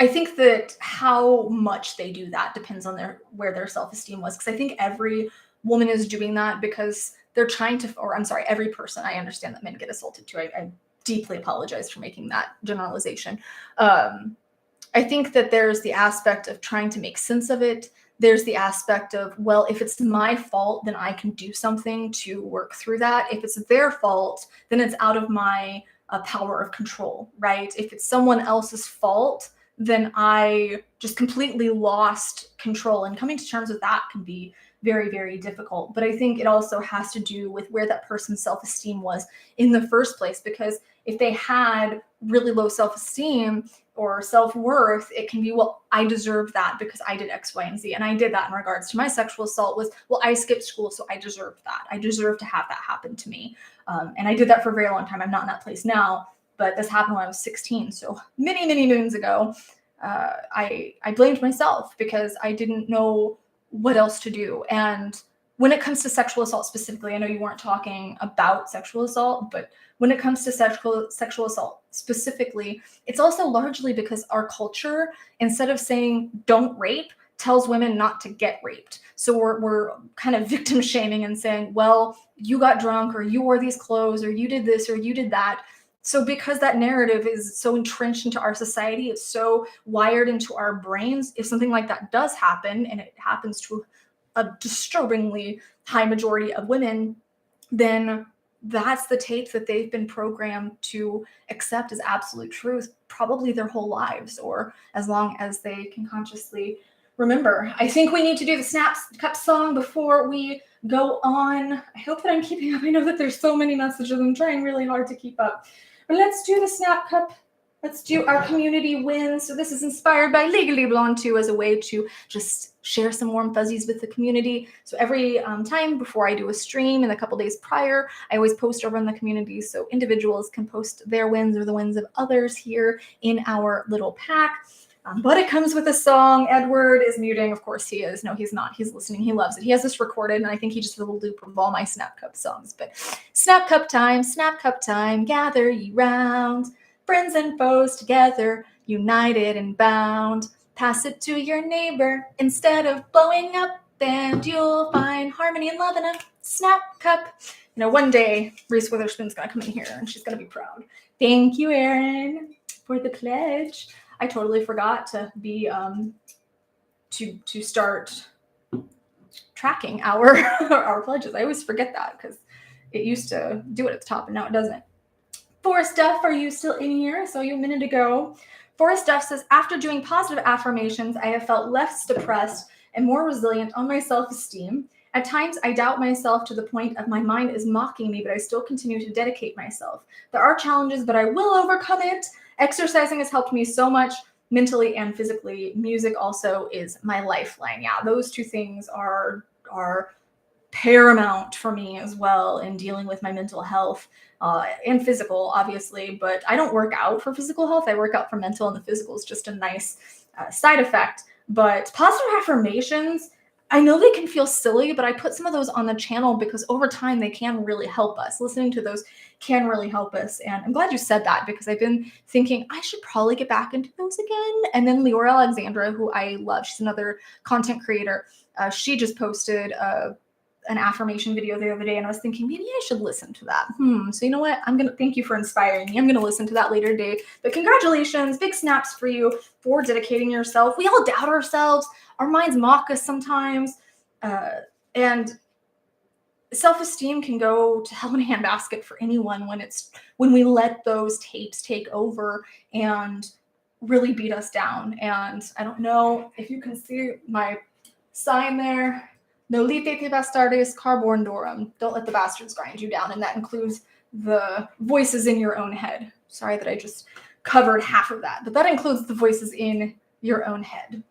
I think that how much they do that depends on where their self-esteem was. Because I think every woman is doing that because they're trying to, or I'm sorry, every person. I understand that men get assaulted too. I deeply apologize for making that generalization. I think that there's the aspect of trying to make sense of it. There's the aspect of, well, if it's my fault, then I can do something to work through that. If it's their fault, then it's out of my power of control, right? If it's someone else's fault, then I just completely lost control. And coming to terms with that can be very, very difficult. But I think it also has to do with where that person's self-esteem was in the first place, because if they had really low self-esteem or self-worth, it can be, well, I deserve that because I did X, Y, and Z. And I did that in regards to my sexual assault was, well, I skipped school, so I deserve that. I deserve to have that happen to me. And I did that for a very long time. I'm not in that place now, but this happened when I was 16. So many, many moons ago, I blamed myself because I didn't know what else to do. And when it comes to sexual assault specifically, I know you weren't talking about sexual assault, but when it comes to sexual assault specifically, it's also largely because our culture, instead of saying don't rape, tells women not to get raped. So we're kind of victim shaming and saying, well, you got drunk, or you wore these clothes, or you did this, or you did that. So because that narrative is so entrenched into our society, it's so wired into our brains, if something like that does happen, and it happens to a disturbingly high majority of women, then that's the tape that they've been programmed to accept as absolute truth, probably their whole lives, or as long as they can consciously remember. I think we need to do the Snap Cup song before we go on. I hope that I'm keeping up. I know that there's so many messages. I'm trying really hard to keep up. But let's do the Snap Cup. Let's do our community wins. So this is inspired by Legally Blonde 2 as a way to just share some warm fuzzies with the community. So every time before I do a stream and a couple days prior, I always post over in the community so individuals can post their wins or the wins of others here in our little pack. But it comes with a song. Edward is muting. Of course he is. No, he's not. He's listening. He loves it. He has this recorded, and I think he just did a loop of all my Snap Cup songs. But Snap Cup time, gather ye round. Friends and foes together, united and bound. Pass it to your neighbor instead of blowing up, and you'll find harmony and love in a Snap Cup. You know, one day Reese Witherspoon's gonna come in here and she's gonna be proud. Thank you, Erin, for the pledge. I totally forgot to be to start tracking our our pledges. I always forget that because it used to do it at the top and now it doesn't. Forrest Duff, are you still in here? I saw you a minute ago. Forrest Duff says, after doing positive affirmations, I have felt less depressed and more resilient on my self-esteem. At times, I doubt myself to the point of my mind is mocking me, but I still continue to dedicate myself. There are challenges, but I will overcome it. Exercising has helped me so much mentally and physically. Music also is my lifeline. Yeah, those two things are paramount for me as well in dealing with my mental health and physical, obviously. But I don't work out for physical health. I work out for mental, and the physical is just a nice side effect. But positive affirmations, I know they can feel silly, but I put some of those on the channel because over time they can really help us. Listening to those can really help us. And I'm glad you said that because I've been thinking I should probably get back into those again. And then Leora Alexandra, who I love, she's another content creator. She just posted an affirmation video the other day, and I was thinking maybe I should listen to that. So you know what? I'm gonna thank you for inspiring me. I'm gonna listen to that later today. But congratulations, big snaps for you for dedicating yourself. We all doubt ourselves. Our minds mock us sometimes, and self-esteem can go to hell in a handbasket for anyone when we let those tapes take over and really beat us down. And I don't know if you can see my sign there. No lite te bastardes carborn dorum. Don't let the bastards grind you down. And that includes the voices in your own head. Sorry that I just covered half of that, but that includes the voices in your own head.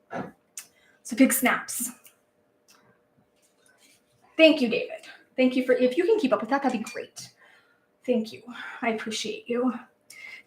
So big snaps. Thank you, David. Thank you if you can keep up with that, that'd be great. Thank you. I appreciate you.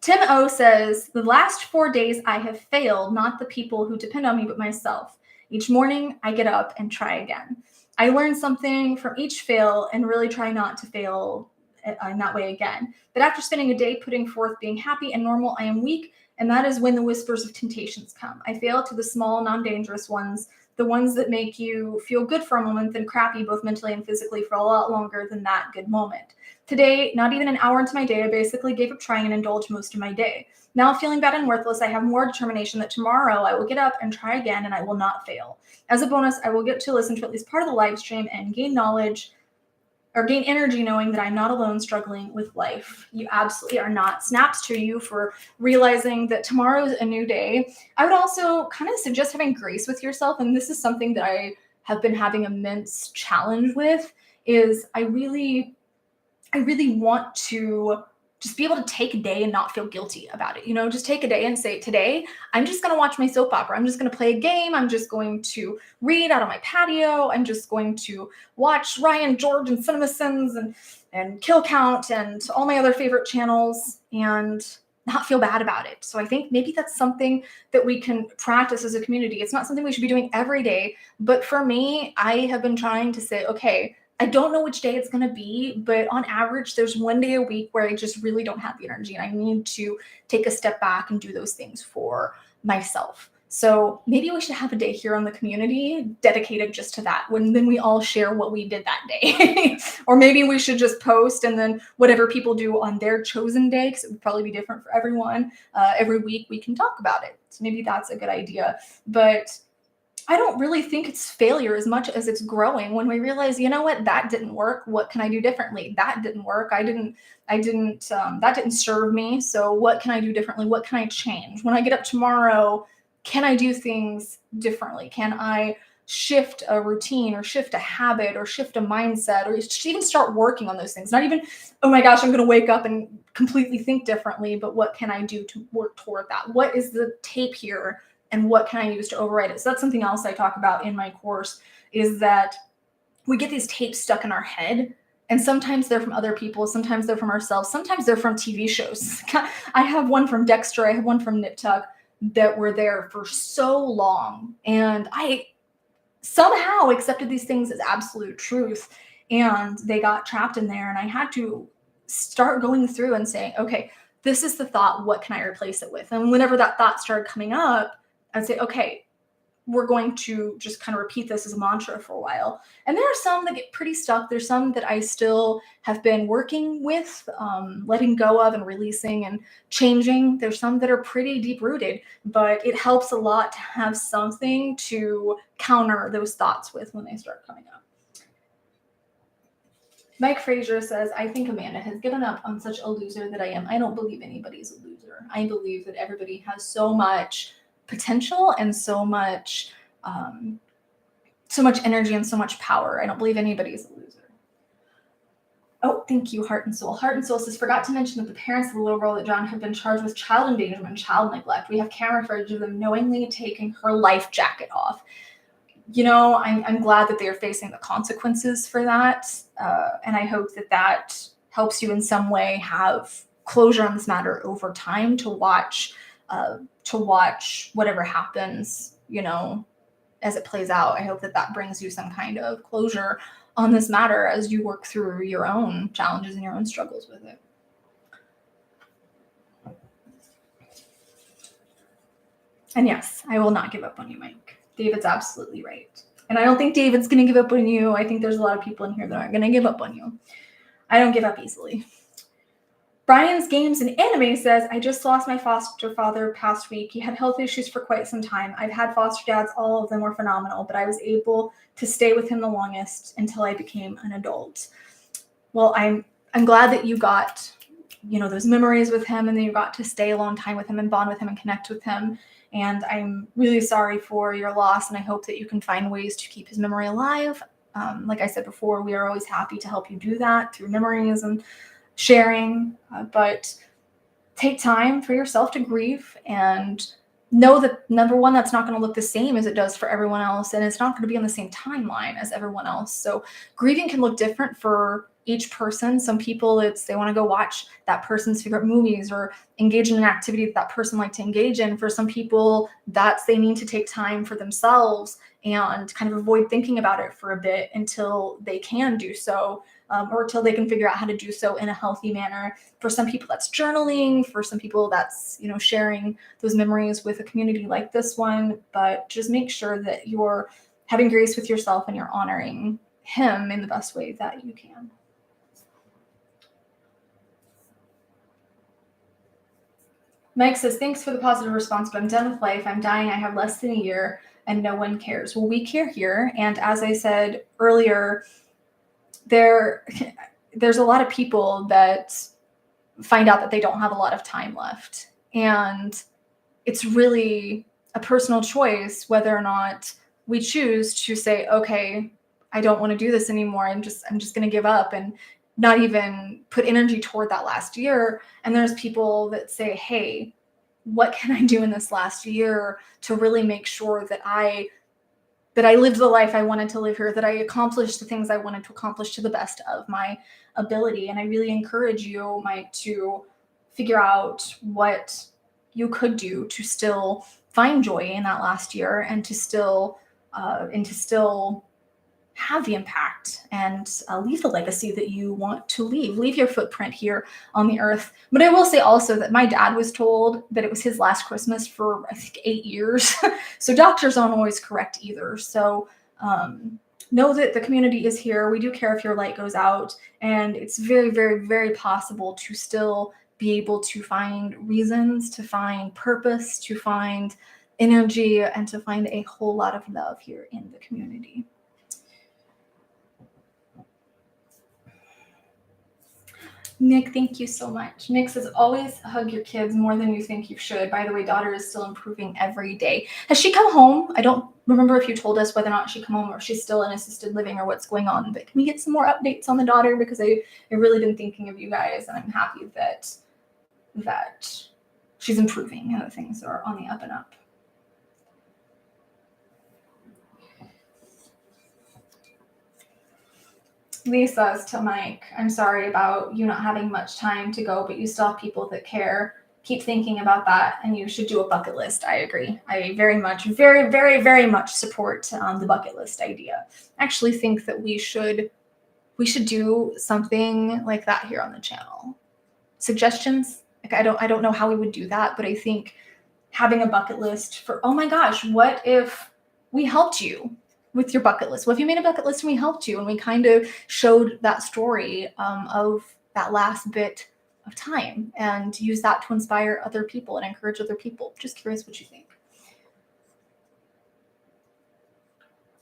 Tim O says, the last 4 days I have failed, not the people who depend on me, but myself. Each morning I get up and try again. I learn something from each fail and really try not to fail in that way again. But after spending a day putting forth being happy and normal, I am weak and that is when the whispers of temptations come. I fail to the small, non-dangerous ones, the ones that make you feel good for a moment, then crappy both mentally and physically for a lot longer than that good moment. Today, not even an hour into my day, I basically gave up trying and indulged most of my day. Now feeling bad and worthless, I have more determination that tomorrow I will get up and try again and I will not fail. As a bonus, I will get to listen to at least part of the live stream and gain knowledge or gain energy knowing that I'm not alone struggling with life. You absolutely are not. Snaps to you for realizing that tomorrow is a new day. I would also kind of suggest having grace with yourself, and this is something that I have been having immense challenge with, is I really want to just be able to take a day and not feel guilty about it. Just take a day and say, today, I'm just going to watch my soap opera. I'm just going to play a game. I'm just going to read out on my patio. I'm just going to watch Ryan, George, and CinemaSins and Kill Count and all my other favorite channels and not feel bad about it. So I think maybe that's something that we can practice as a community. It's not something we should be doing every day. But for me, I have been trying to say, okay, I don't know which day it's going to be, but on average, there's one day a week where I just really don't have the energy and I need to take a step back and do those things for myself. So maybe we should have a day here on the community dedicated just to that, when then we all share what we did that day. Or maybe we should just post and then whatever people do on their chosen day, because it would probably be different for everyone, every week we can talk about it. So maybe that's a good idea. But I don't really think it's failure as much as it's growing when we realize, you know what, that didn't work. What can I do differently? That didn't work. That didn't serve me. So what can I do differently? What can I change? When I get up tomorrow, can I do things differently? Can I shift a routine or shift a habit or shift a mindset or even start working on those things? Not even, oh my gosh, I'm going to wake up and completely think differently, but what can I do to work toward that? What is the tape here? And what can I use to override it? So that's something else I talk about in my course, is that we get these tapes stuck in our head. And sometimes they're from other people. Sometimes they're from ourselves. Sometimes they're from TV shows. I have one from Dexter. I have one from Nip Tuck that were there for so long. And I somehow accepted these things as absolute truth. And they got trapped in there. And I had to start going through and saying, okay, this is the thought. What can I replace it with? And whenever that thought started coming up, I'd say, okay, we're going to just kind of repeat this as a mantra for a while. And there are some that get pretty stuck. There's some that I still have been working with, letting go of and releasing and changing. There's some that are pretty deep rooted, but it helps a lot to have something to counter those thoughts with when they start coming up. Mike Frazier says, I think Amanda has given up on such a loser that I am. I don't believe anybody's a loser. I believe that everybody has so much potential and so much energy and so much power. I don't believe anybody is a loser. Oh, thank you, Heart and Soul. Heart and Soul says, forgot to mention that the parents of the little girl that John have been charged with child endangerment and child neglect. We have camera footage of them knowingly taking her life jacket off. I'm glad that they are facing the consequences for that. And I hope that helps you in some way have closure on this matter over time, to watch whatever happens, as it plays out. I hope that brings you some kind of closure on this matter as you work through your own challenges and your own struggles with it. And yes, I will not give up on you, Mike. David's absolutely right. And I don't think David's going to give up on you. I think there's a lot of people in here that aren't going to give up on you. I don't give up easily. Brian's Games and Anime says, I just lost my foster father past week. He had health issues for quite some time. I've had foster dads. All of them were phenomenal, but I was able to stay with him the longest until I became an adult. Well, I'm glad that you got, those memories with him, and then you got to stay a long time with him and bond with him and connect with him. And I'm really sorry for your loss, and I hope that you can find ways to keep his memory alive. Like I said before, we are always happy to help you do that through memories and sharing, but take time for yourself to grieve and know that, number one, that's not going to look the same as it does for everyone else, and it's not going to be on the same timeline as everyone else. So grieving can look different for each person. Some people, they want to go watch that person's favorite movies or engage in an activity that person likes to engage in. For some people, they need to take time for themselves and kind of avoid thinking about it for a bit until they can do so. or till they can figure out how to do so in a healthy manner. For some people, that's journaling. For some people, that's, sharing those memories with a community like this one. But just make sure that you're having grace with yourself and you're honoring him in the best way that you can. Mike says, thanks for the positive response, but I'm done with life. I'm dying. I have less than a year and no one cares. Well, we care here. And as I said earlier, there's a lot of people that find out that they don't have a lot of time left. And it's really a personal choice whether or not we choose to say, okay, I don't want to do this anymore. I'm just going to give up and not even put energy toward that last year. And there's people that say, hey, what can I do in this last year to really make sure that I lived the life I wanted to live here, that I accomplished the things I wanted to accomplish to the best of my ability. And I really encourage you, Mike, to figure out what you could do to still find joy in that last year and to still have the impact and leave the legacy that you want to leave your footprint here on the earth. But I will say also that my dad was told that it was his last Christmas for, I think, 8 years. So doctors aren't always correct either. So know that the community is here. We do care if your light goes out, and it's very, very, very possible to still be able to find reasons, to find purpose, to find energy, and to find a whole lot of love here in the community. Nick, thank you so much. Nick says, always hug your kids more than you think you should. By the way, daughter is still improving every day. Has she come home? I don't remember if you told us whether or not she come home or if she's still in assisted living or what's going on. But can we get some more updates on the daughter? Because I've really been thinking of you guys, and I'm happy that she's improving and that things are on the up and up. Lee says to Mike, I'm sorry about you not having much time to go, but you still have people that care. Keep thinking about that, and you should do a bucket list. I agree. I very much, very, very, very much support the bucket list idea. I actually think that we should do something like that here on the channel. Suggestions? Like I don't know how we would do that, but I think having a bucket list for, oh my gosh, what if we helped you with your bucket list? What if you made a bucket list and we helped you and we kind of showed that story of that last bit of time and use that to inspire other people and encourage other people? Just curious what you think.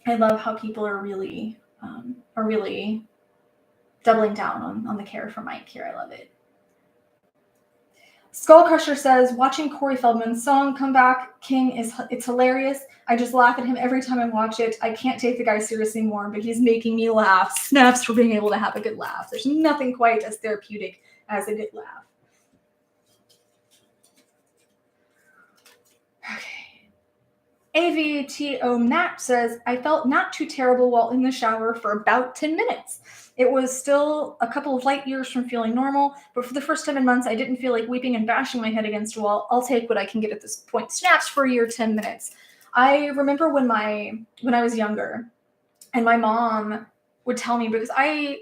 I love how people are really doubling down on the care for Mike here. I love it. Skull Crusher says, watching Corey Feldman's song Come Back King it's hilarious. I just laugh at him every time I watch it. I can't take the guy seriously more, but he's making me laugh. Snaps for being able to have a good laugh. There's nothing quite as therapeutic as a good laugh. Okay. AVTO Nat says, I felt not too terrible while in the shower for about 10 minutes. It was still a couple of light years from feeling normal, but for the first time in months, I didn't feel like weeping and bashing my head against a wall. I'll take what I can get at this point. Snaps for a year, 10 minutes. I remember when I was younger, and my mom would tell me, because I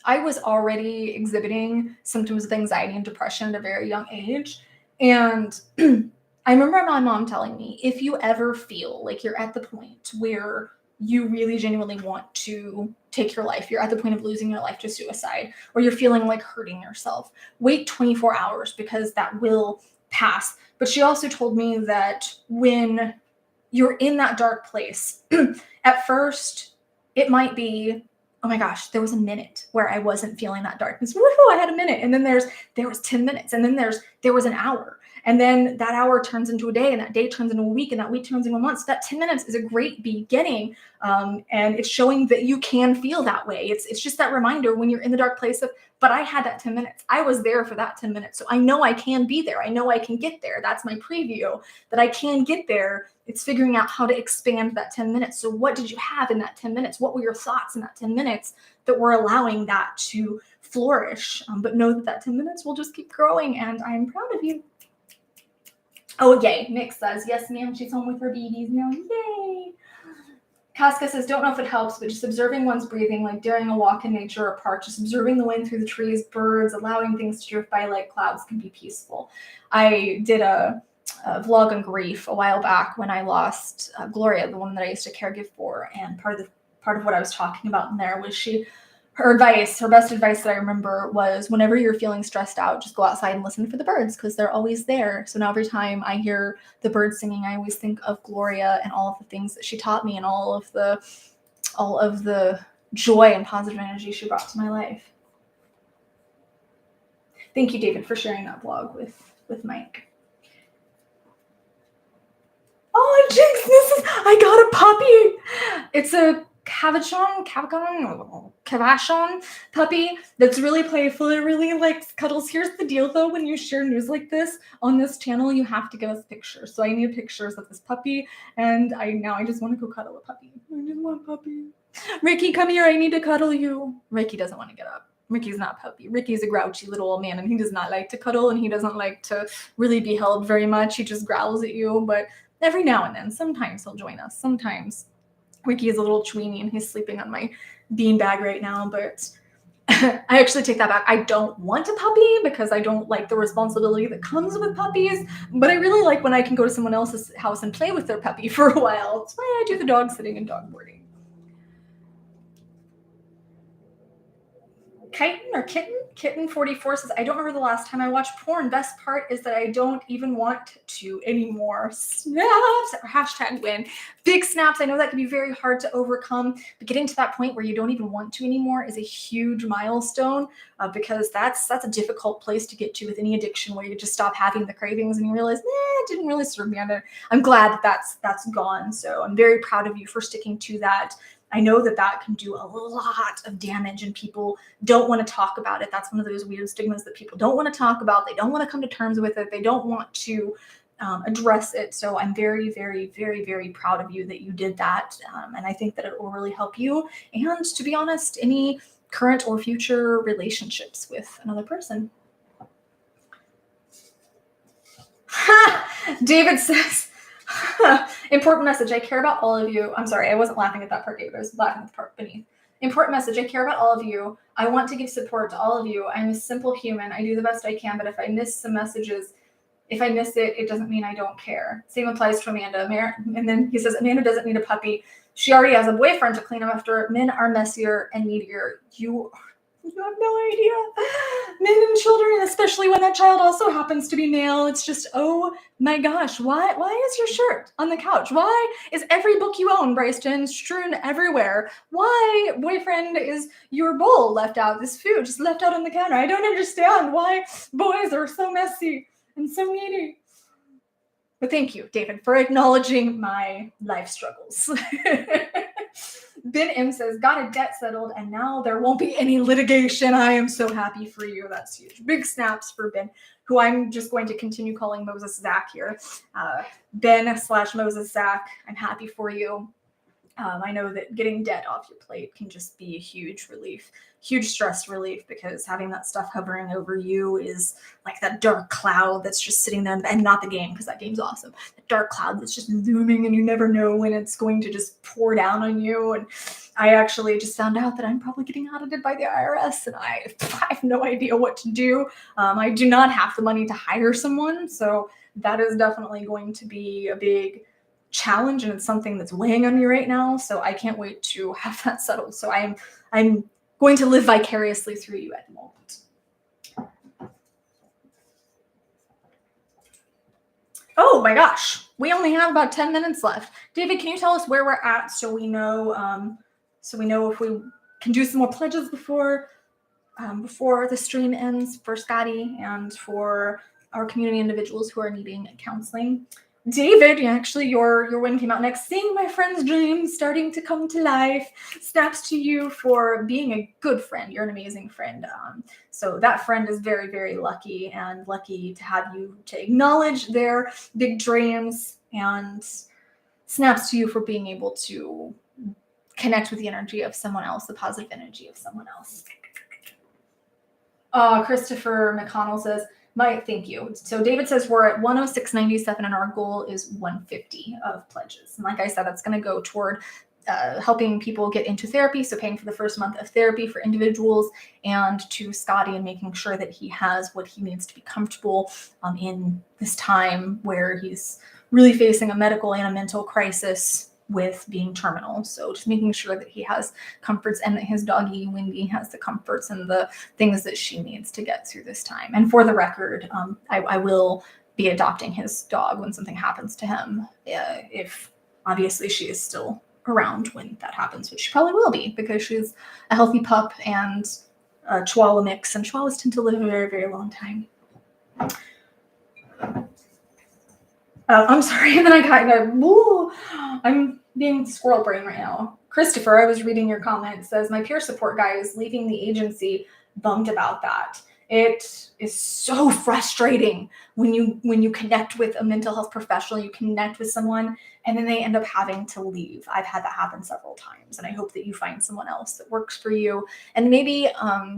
was already exhibiting symptoms of anxiety and depression at a very young age, and I remember my mom telling me, if you ever feel like you're at the point where you really genuinely want to take your life, you're at the point of losing your life to suicide, or you're feeling like hurting yourself, wait 24 hours because that will pass. But she also told me that when you're in that dark place, at first it might be, oh my gosh, there was a minute where I wasn't feeling that darkness. Woohoo, I had a minute. And then there was 10 minutes. And then there was an hour. And then that hour turns into a day, and that day turns into a week, and that week turns into a month. So that 10 minutes is a great beginning. And it's showing that you can feel that way. It's just that reminder when you're in the dark place of, but I had that 10 minutes. I was there for that 10 minutes. So I know I can be there. I know I can get there. That's my preview, that I can get there. It's figuring out how to expand that 10 minutes. So what did you have in that 10 minutes? What were your thoughts in that 10 minutes that were allowing that to flourish? But know that 10 minutes will just keep growing, and I'm proud of you. Oh, yay. Nick says, yes, ma'am, she's home with her babies now. Yay. Casca says, don't know if it helps, but just observing one's breathing, like during a walk in nature or park, just observing the wind through the trees, birds, allowing things to drift by like clouds can be peaceful. I did a vlog on grief a while back when I lost Gloria, the woman that I used to caregive for, and part of what I was talking about in there was her best advice that I remember was, whenever you're feeling stressed out, just go outside and listen for the birds because they're always there. So now every time I hear the birds singing, I always think of Gloria and all of the things that she taught me and all of the joy and positive energy she brought to my life. Thank you, David, for sharing that vlog with Mike. Oh, Jinx, I got a puppy. It's a Cavachon puppy that's really playful. It really likes cuddles. Here's the deal though, when you share news like this on this channel, you have to give us pictures. So I need pictures of this puppy, and I just want to go cuddle a puppy. I just want a puppy. Ricky, come here, I need to cuddle you. Ricky doesn't want to get up. Ricky's not puppy. Ricky's a grouchy little old man, and he does not like to cuddle, and he doesn't like to really be held very much. He just growls at you, but every now and then, sometimes he'll join us. Sometimes Ricky is a little tweeny and he's sleeping on my beanbag right now, but I actually take that back. I don't want a puppy because I don't like the responsibility that comes with puppies, but I really like when I can go to someone else's house and play with their puppy for a while. That's why I do the dog sitting and dog boarding. Kitten 44 says, I don't remember the last time I watched porn. Best part is that I don't even want to anymore. Snaps, or hashtag win. Big snaps. I know that can be very hard to overcome, but getting to that point where you don't even want to anymore is a huge milestone, because that's a difficult place to get to with any addiction, where you just stop having the cravings and you realize, it didn't really serve me. I'm glad that's gone. So I'm very proud of you for sticking to that. I know that can do a lot of damage, and people don't want to talk about it. That's one of those weird stigmas that people don't want to talk about. They don't want to come to terms with it. They don't want to address it. So I'm very, very, very, very proud of you that you did that. And I think that it will really help you. And to be honest, any current or future relationships with another person. David says, important message. I care about all of you. I'm sorry, I wasn't laughing at that part, David. I was laughing at the part beneath. Important message. I care about all of you. I want to give support to all of you. I'm a simple human. I do the best I can, but if I miss some messages, if I miss it, it doesn't mean I don't care. Same applies to Amanda. And then he says, Amanda doesn't need a puppy. She already has a boyfriend to clean up after. Men are messier and needier. You have no idea. Men and children, especially when that child also happens to be male. It's just, oh my gosh, why is your shirt on the couch? Why is every book you own, Bryston, strewn everywhere? Why, boyfriend, is your bowl left out? This food just left out on the counter. I don't understand why boys are so messy and so needy. But thank you, David, for acknowledging my life struggles. Ben M says, got a debt settled, and now there won't be any litigation. I am so happy for you. That's huge. Big snaps for Ben, who I'm just going to continue calling Moses Zach here. Ben/Moses Zach, I'm happy for you. I know that getting debt off your plate can just be a huge relief, huge stress relief, because having that stuff hovering over you is like that dark cloud that's just sitting there, and not the game, because that game's awesome. The dark cloud that's just looming, and you never know when it's going to just pour down on you. And I actually just found out that I'm probably getting audited by the IRS, and I have no idea what to do. I do not have the money to hire someone, so that is definitely going to be a big challenge, and it's something that's weighing on me right now. So I can't wait to have that settled. So I'm going to live vicariously through you at the moment. Oh my gosh, we only have about 10 minutes left. David, can you tell us where we're at so we know if we can do some more pledges before the stream ends, for Scotty and for our community individuals who are needing counseling? David, actually, your win came out next. Seeing my friend's dreams starting to come to life. Snaps to you for being a good friend. You're an amazing friend. So that friend is very, very lucky, and lucky to have you to acknowledge their big dreams. And snaps to you for being able to connect with the energy of someone else, the positive energy of someone else. Christopher McConnell says, thank you. So David says we're at 106.97 and our goal is 150 of pledges. And like I said, that's going to go toward helping people get into therapy, so paying for the first month of therapy for individuals, and to Scotty and making sure that he has what he needs to be comfortable in this time where he's really facing a medical and a mental crisis with being terminal. So just making sure that he has comforts and that his doggy Wendy has the comforts and the things that she needs to get through this time. And for the record, I will be adopting his dog when something happens to him, if obviously she is still around when that happens, which she probably will be because she's a healthy pup and a Chihuahua mix, and Chihuahuas tend to live a very, very long time. I'm sorry, and then I got, woo, I'm being squirrel brain right now. Christopher, I was reading your comment, says, my peer support guy is leaving the agency, bummed about that. It is so frustrating when you connect with a mental health professional, you connect with someone, and then they end up having to leave. I've had that happen several times, and I hope that you find someone else that works for you. And maybe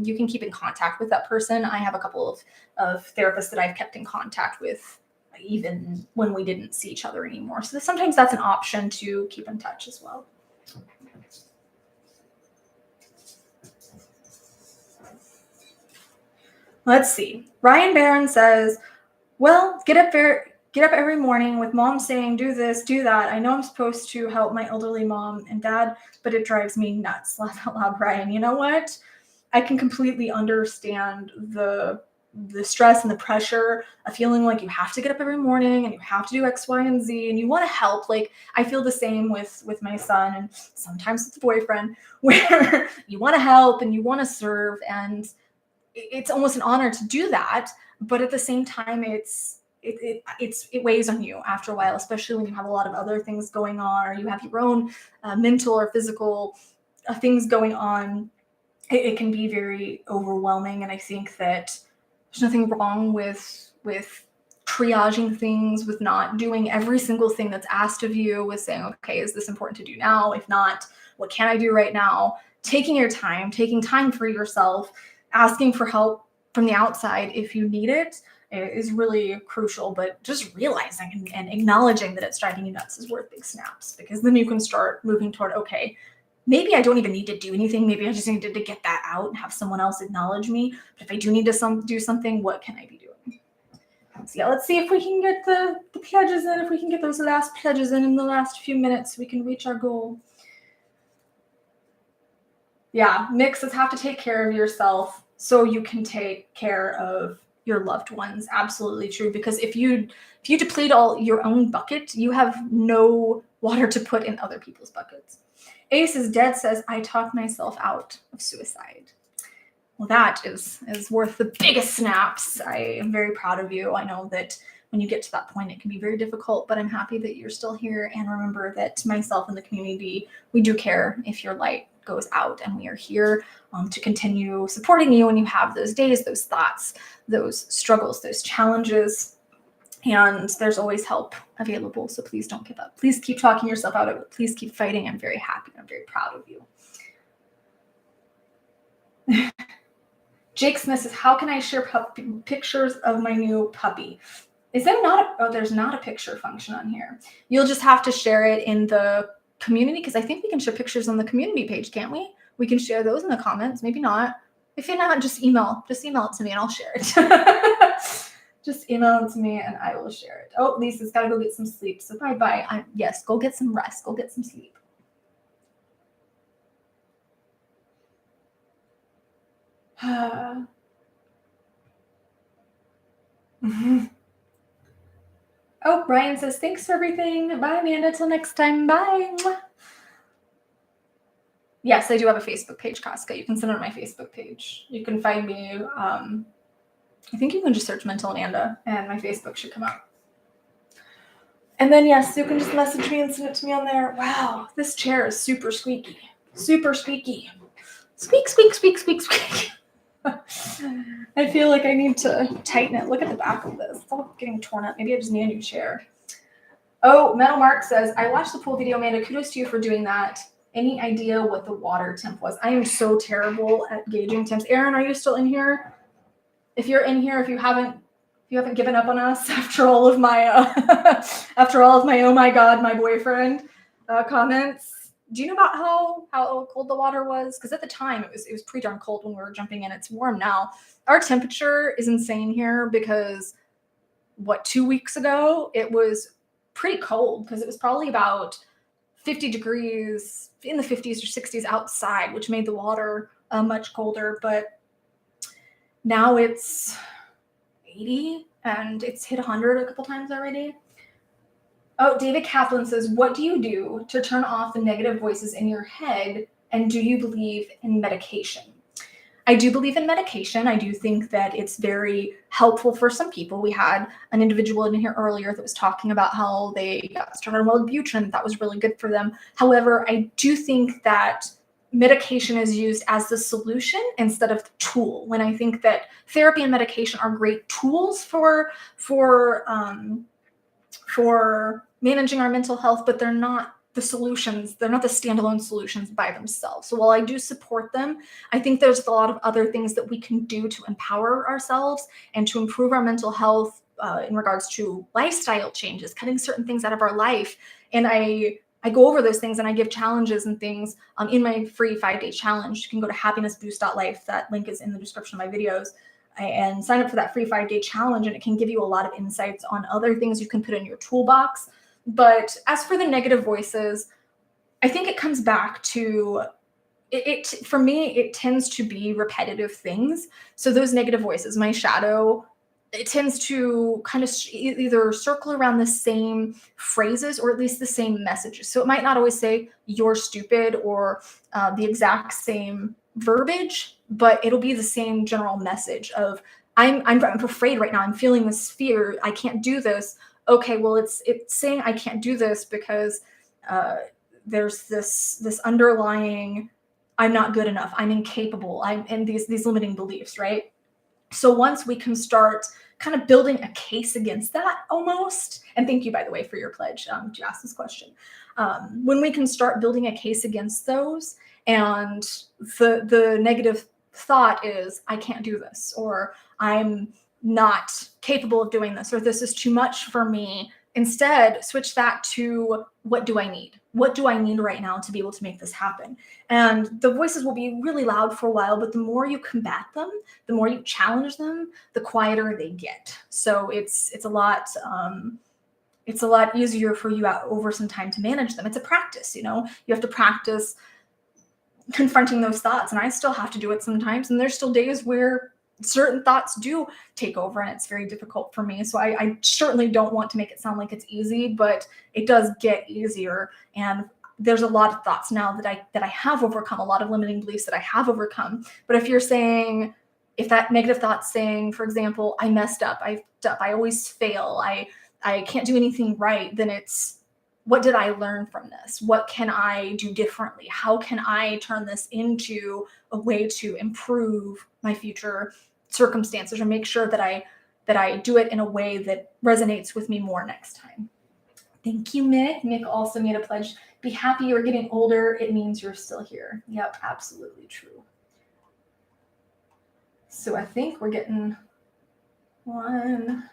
you can keep in contact with that person. I have a couple of therapists that I've kept in contact with even when we didn't see each other anymore. So sometimes that's an option to keep in touch as well. Let's see. Ryan Barron says, well, get up every morning with mom saying, do this, do that. I know I'm supposed to help my elderly mom and dad, but it drives me nuts. Laugh out loud, Ryan. You know what? I can completely understand the stress and the pressure of feeling like you have to get up every morning and you have to do X, Y, and Z, and you want to help. Like, I feel the same with my son and sometimes with the boyfriend, where you want to help and you want to serve, and it's almost an honor to do that. But at the same time, it weighs on you after a while, especially when you have a lot of other things going on, or you have your own mental or physical things going on. It can be very overwhelming, and I think that there's nothing wrong with triaging things, with not doing every single thing that's asked of you, with saying, okay, is this important to do now? If not, what can I do right now? Taking your time, taking time for yourself, asking for help from the outside if you need it is really crucial. But just realizing and acknowledging that it's driving you nuts is worth big snaps, because then you can start moving toward, okay, maybe I don't even need to do anything. Maybe I just needed to get that out and have someone else acknowledge me. But if I do need to do something, what can I be doing? So yeah, let's see if we can get the pledges in. If we can get those last pledges in the last few minutes, we can reach our goal. Yeah, mixes have to take care of yourself so you can take care of your loved ones. Absolutely true. Because if you deplete all your own bucket, you have no water to put in other people's buckets. Ace is Dead says, I talked myself out of suicide. Well, that is worth the biggest snaps. I am very proud of you. I know that when you get to that point, it can be very difficult, but I'm happy that you're still here. And remember that myself and the community, we do care if your light goes out, and we are here to continue supporting you when you have those days, those thoughts, those struggles, those challenges. And there's always help available, so please don't give up. Please keep talking yourself out of it. Please keep fighting. I'm very happy. I'm very proud of you. Jake Smith says, how can I share pictures of my new puppy? Is there not there's not a picture function on here. You'll just have to share it in the community, because I think we can share pictures on the community page, can't we? We can share those in the comments. Maybe not. If you're not, just email it to me and I'll share it. Just email it to me and I will share it. Oh, Lisa's got to go get some sleep. So bye-bye. Yes, go get some rest. Go get some sleep. Oh, Brian says, thanks for everything. Bye, Amanda. Till next time. Bye. Yes, I do have a Facebook page, Casca. You can send it on my Facebook page. You can find me. I think you can just search Mental Amanda and my Facebook should come up. And then, yes, you can just message me and send it to me on there. Wow, this chair is super squeaky. Super squeaky. Squeak, squeak, squeak, squeak, squeak. I feel like I need to tighten it. Look at the back of this. It's all getting torn up. Maybe I just need a new chair. Oh, Metal Mark says, I watched the pool video, Amanda. Kudos to you for doing that. Any idea what the water temp was? I am so terrible at gauging temps. Aaron, are you still in here? If you're in here, if you haven't given up on us after all of my oh my God, my boyfriend comments, Do you know about how cold the water was? Because at the time it was pretty darn cold when we were jumping in. It's warm now. Our temperature is insane here because 2 weeks ago it was pretty cold because it was probably about 50 degrees in the 50s or 60s outside, which made the water much colder. But now it's 80 and it's hit 100 a couple times already. Oh, David Kaplan says, what do you do to turn off the negative voices in your head? And do you believe in medication? I do believe in medication. I do think that it's very helpful for some people. We had an individual in here earlier that was talking about how they got started on Wellbutrin. That was really good for them. However, I do think that medication is used as the solution instead of the tool. When I think that therapy and medication are great tools for managing our mental health, but they're not the solutions. They're not the standalone solutions by themselves. So while I do support them, I think there's a lot of other things that we can do to empower ourselves and to improve our mental health in regards to lifestyle changes, cutting certain things out of our life. And I go over those things and I give challenges and things in my free 5-day challenge. You can go to happinessboost.life. That link is in the description of my videos. And sign up for that free 5-day challenge, and it can give you a lot of insights on other things you can put in your toolbox. But as for the negative voices, I think it comes back to it for me, it tends to be repetitive things. So those negative voices, my shadow, it tends to kind of either circle around the same phrases or at least the same messages. So it might not always say you're stupid or the exact same verbiage, but it'll be the same general message of I'm afraid right now. I'm feeling this fear. I can't do this. Okay, well, it's saying I can't do this because there's this underlying I'm not good enough. I'm incapable. I'm in these limiting beliefs, right? So once we can start kind of building a case against that almost, and thank you, by the way, for your pledge to ask this question. When we can start building a case against those, and the negative thought is, I can't do this, or I'm not capable of doing this, or this is too much for me. Instead, switch that to what do I need? What do I need right now to be able to make this happen? And the voices will be really loud for a while, but the more you combat them, the more you challenge them, the quieter they get. So it's a lot easier for you over some time to manage them. It's a practice, you have to practice confronting those thoughts. And I still have to do it sometimes. And there's still days where certain thoughts do take over and it's very difficult for me. So I certainly don't want to make it sound like it's easy, but it does get easier. And there's a lot of thoughts now that I have overcome, a lot of limiting beliefs that I have overcome. But if that negative thought's saying, for example, I messed up, I always fail, I can't do anything right, then it's, what did I learn from this? What can I do differently? How can I turn this into a way to improve my future circumstances, or make sure that I do it in a way that resonates with me more next time? Thank you, Mick. Mick also made a pledge. Be happy you're getting older. It means you're still here. Yep, absolutely true. So I think we're getting one.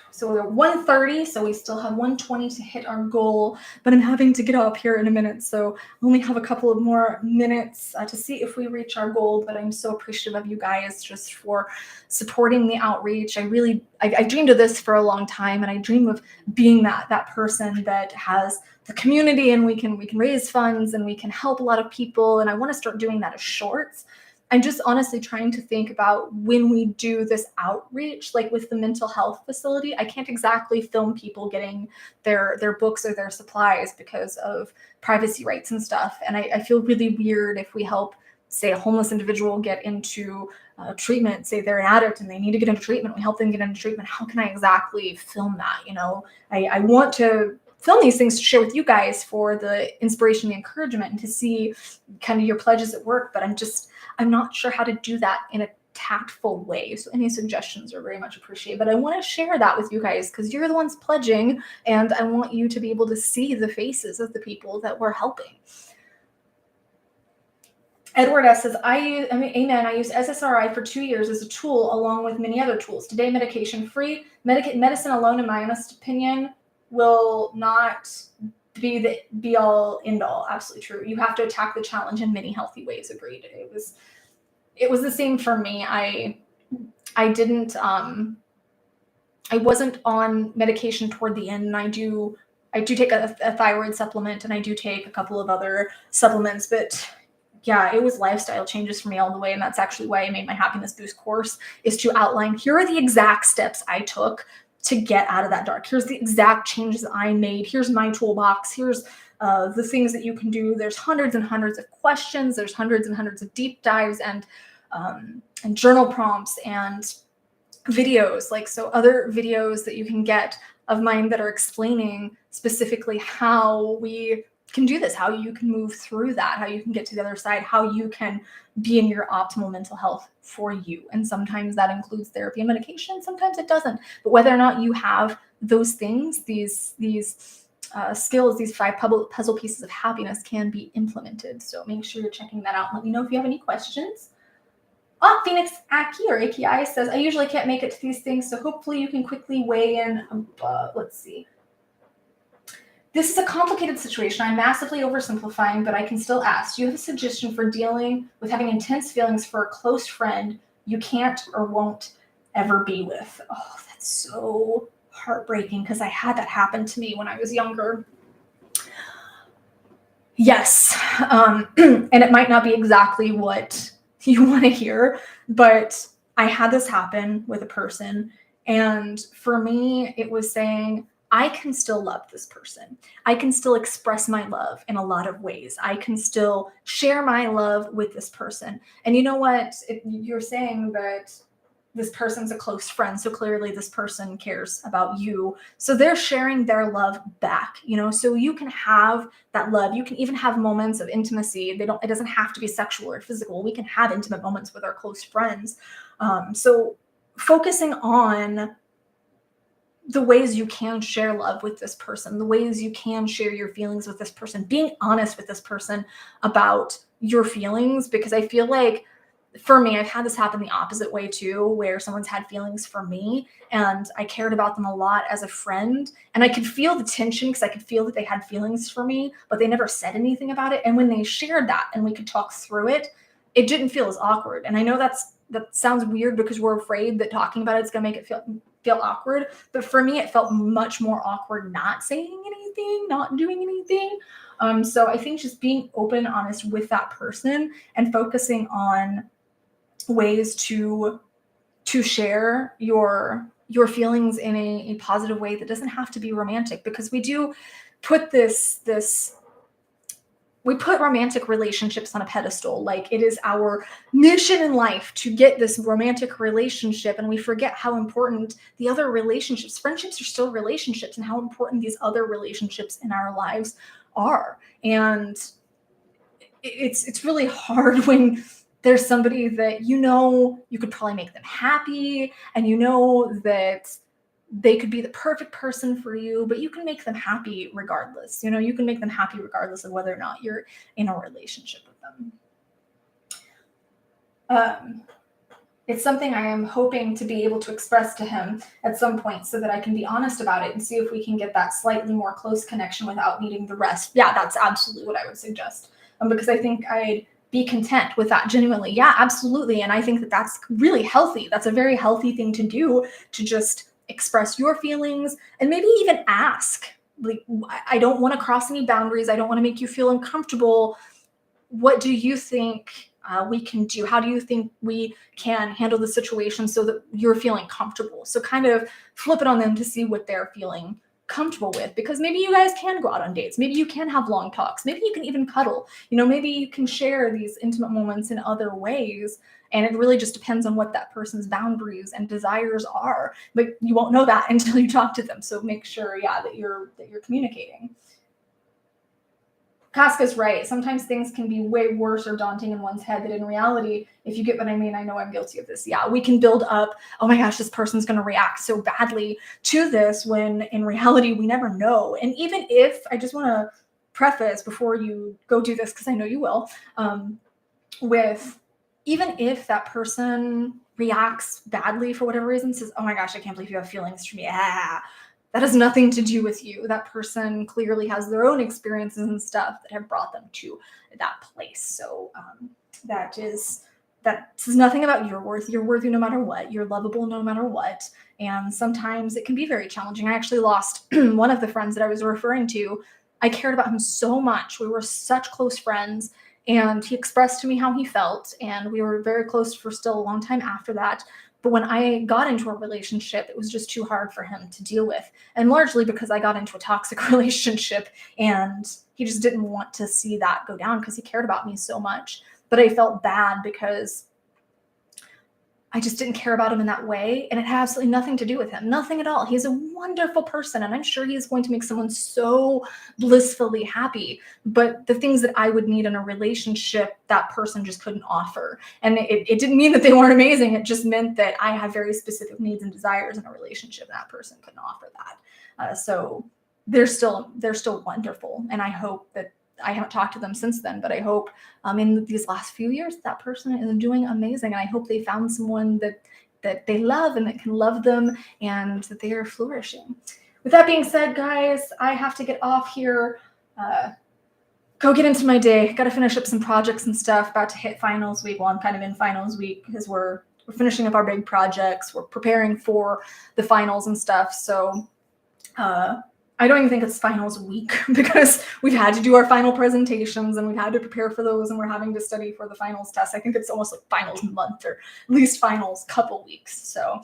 So we're 1:30, so we still have 1:20 to hit our goal, but I'm having to get up here in a minute, so I only have a couple of more minutes to see if we reach our goal. But I'm so appreciative of you guys just for supporting the outreach. I dreamed of this for a long time, and I dream of being that person that has the community, and we can raise funds and we can help a lot of people, and I want to start doing that as shorts. I'm just honestly trying to think about when we do this outreach, like with the mental health facility. I can't exactly film people getting their books or their supplies because of privacy rights and stuff. And I feel really weird if we help, say, a homeless individual get into treatment, say they're an addict and they need to get into treatment. We help them get into treatment. How can I exactly film that? I want to film these things to share with you guys for the inspiration, the encouragement, and to see kind of your pledges at work. But I'm not sure how to do that in a tactful way. So any suggestions are very much appreciated. But I want to share that with you guys because you're the ones pledging, and I want you to be able to see the faces of the people that we're helping. Edward S. says, amen. I used SSRI for 2 years as a tool along with many other tools. Today, medication free. Medicine alone, in my honest opinion, will not be the be all end all. Absolutely true. You have to attack the challenge in many healthy ways. Agreed. It was the same for me. I didn't I wasn't on medication toward the end, and I do take a thyroid supplement, and I do take a couple of other supplements, but yeah, it was lifestyle changes for me all the way. And that's actually why I made my happiness boost course, is to outline, here are the exact steps I took to get out of that dark. Here's the exact changes I made. Here's my toolbox. Here's the things that you can do. There's hundreds and hundreds of questions. There's hundreds and hundreds of deep dives and journal prompts and videos, like, so other videos that you can get of mine that are explaining specifically how we can do this, how you can move through that, how you can get to the other side, how you can be in your optimal mental health for you. And sometimes that includes therapy and medication, sometimes it doesn't. But whether or not you have those things, these skills, these 5 puzzle pieces of happiness can be implemented. So make sure you're checking that out. Let me know if you have any questions. Oh, Phoenix Aki or AKI says, I usually can't make it to these things, so hopefully you can quickly weigh in. Let's see. This is a complicated situation. I'm massively oversimplifying, but I can still ask. Do you have a suggestion for dealing with having intense feelings for a close friend you can't or won't ever be with? Oh, that's so heartbreaking, because I had that happen to me when I was younger. Yes. And it might not be exactly what you want to hear, but I had this happen with a person. And for me, it was saying, I can still love this person. I can still express my love in a lot of ways. I can still share my love with this person. And you know what? You're saying that this person's a close friend, so clearly this person cares about you. So they're sharing their love back, so you can have that love. You can even have moments of intimacy. It doesn't have to be sexual or physical. We can have intimate moments with our close friends. So focusing on the ways you can share love with this person, the ways you can share your feelings with this person, being honest with this person about your feelings, because I feel like, for me, I've had this happen the opposite way too, where someone's had feelings for me and I cared about them a lot as a friend, and I could feel the tension because I could feel that they had feelings for me, but they never said anything about it. And when they shared that and we could talk through it, it didn't feel as awkward. And I know that sounds weird because we're afraid that talking about it's going to make it feel awkward. But for me, it felt much more awkward not saying anything, not doing anything. So I think just being open, honest with that person and focusing on ways to share your feelings in a positive way that doesn't have to be romantic, because we do put we put romantic relationships on a pedestal, like it is our mission in life to get this romantic relationship, and we forget how important the other relationships, friendships are still relationships, and how important these other relationships in our lives are. And it's really hard when there's somebody that you could probably make them happy, and that they could be the perfect person for you, but you can make them happy regardless. You can make them happy regardless of whether or not you're in a relationship with them. It's something I am hoping to be able to express to him at some point so that I can be honest about it and see if we can get that slightly more close connection without needing the rest. Yeah, that's absolutely what I would suggest. Because I think I'd be content with that genuinely. Yeah, absolutely. And I think that that's really healthy. That's a very healthy thing to do, to just express your feelings and maybe even ask, like, I don't want to cross any boundaries. I don't want to make you feel uncomfortable. What do you think we can do? How do you think we can handle the situation so that you're feeling comfortable? So kind of flip it on them to see what they're feeling comfortable with, because maybe you guys can go out on dates. Maybe you can have long talks. Maybe you can even cuddle. Maybe you can share these intimate moments in other ways. And it really just depends on what that person's boundaries and desires are. But you won't know that until you talk to them. So make sure, that you're communicating. Casca's right. Sometimes things can be way worse or daunting in one's head than in reality. If you get what I mean, I know I'm guilty of this. Yeah, we can build up, oh my gosh, this person's going to react so badly to this, when in reality, we never know. And even if, I just want to preface before you go do this, because I know you will, with even if that person reacts badly for whatever reason, says, oh my gosh, I can't believe you have feelings for me. that has nothing to do with you. That person clearly has their own experiences and stuff that have brought them to that place. So that says nothing about your worth. You're worthy no matter what. You're lovable no matter what. And sometimes it can be very challenging. I actually lost one of the friends that I was referring to. I cared about him so much. We were such close friends, and he expressed to me how he felt, and we were very close for still a long time after that. But when I got into a relationship, it was just too hard for him to deal with. And largely because I got into a toxic relationship, and he just didn't want to see that go down because he cared about me so much. But I felt bad because I just didn't care about him in that way. And it had absolutely nothing to do with him. Nothing at all. He's a wonderful person. And I'm sure he's going to make someone so blissfully happy. But the things that I would need in a relationship, that person just couldn't offer. And it didn't mean that they weren't amazing. It just meant that I had very specific needs and desires in a relationship. And that person couldn't offer that. So they're still wonderful. And I hope that, I haven't talked to them since then, but I hope in these last few years that person is doing amazing. And I hope they found someone that they love and that can love them and that they are flourishing. With that being said, guys, I have to get off here, go get into my day. Got to finish up some projects and stuff. About to hit finals week. Well, I'm kind of in finals week because we're finishing up our big projects. We're preparing for the finals and stuff. So I don't even think it's finals week because we've had to do our final presentations and we've had to prepare for those, and we're having to study for the finals test. I think it's almost like finals month, or at least finals couple weeks. So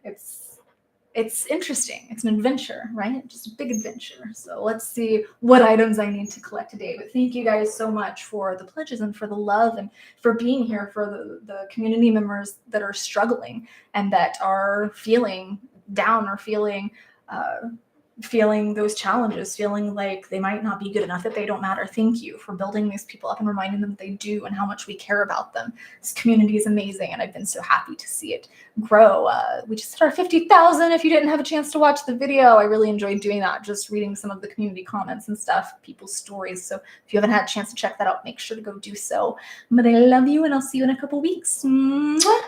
it's interesting. It's an adventure, right? Just a big adventure. So let's see what items I need to collect today. But thank you guys so much for the pledges and for the love and for being here, for the community members that are struggling and that are feeling down or feeling those challenges, feeling like they might not be good enough, that they don't matter. Thank you for building these people up and reminding them that they do and how much we care about them. This community is amazing, and I've been so happy to see it grow. We just hit our 50,000. If you didn't have a chance to watch the video, I really enjoyed doing that, just reading some of the community comments and stuff, people's stories. So if you haven't had a chance to check that out, make sure to go do so. But I love you, and I'll see you in a couple weeks. Mwah!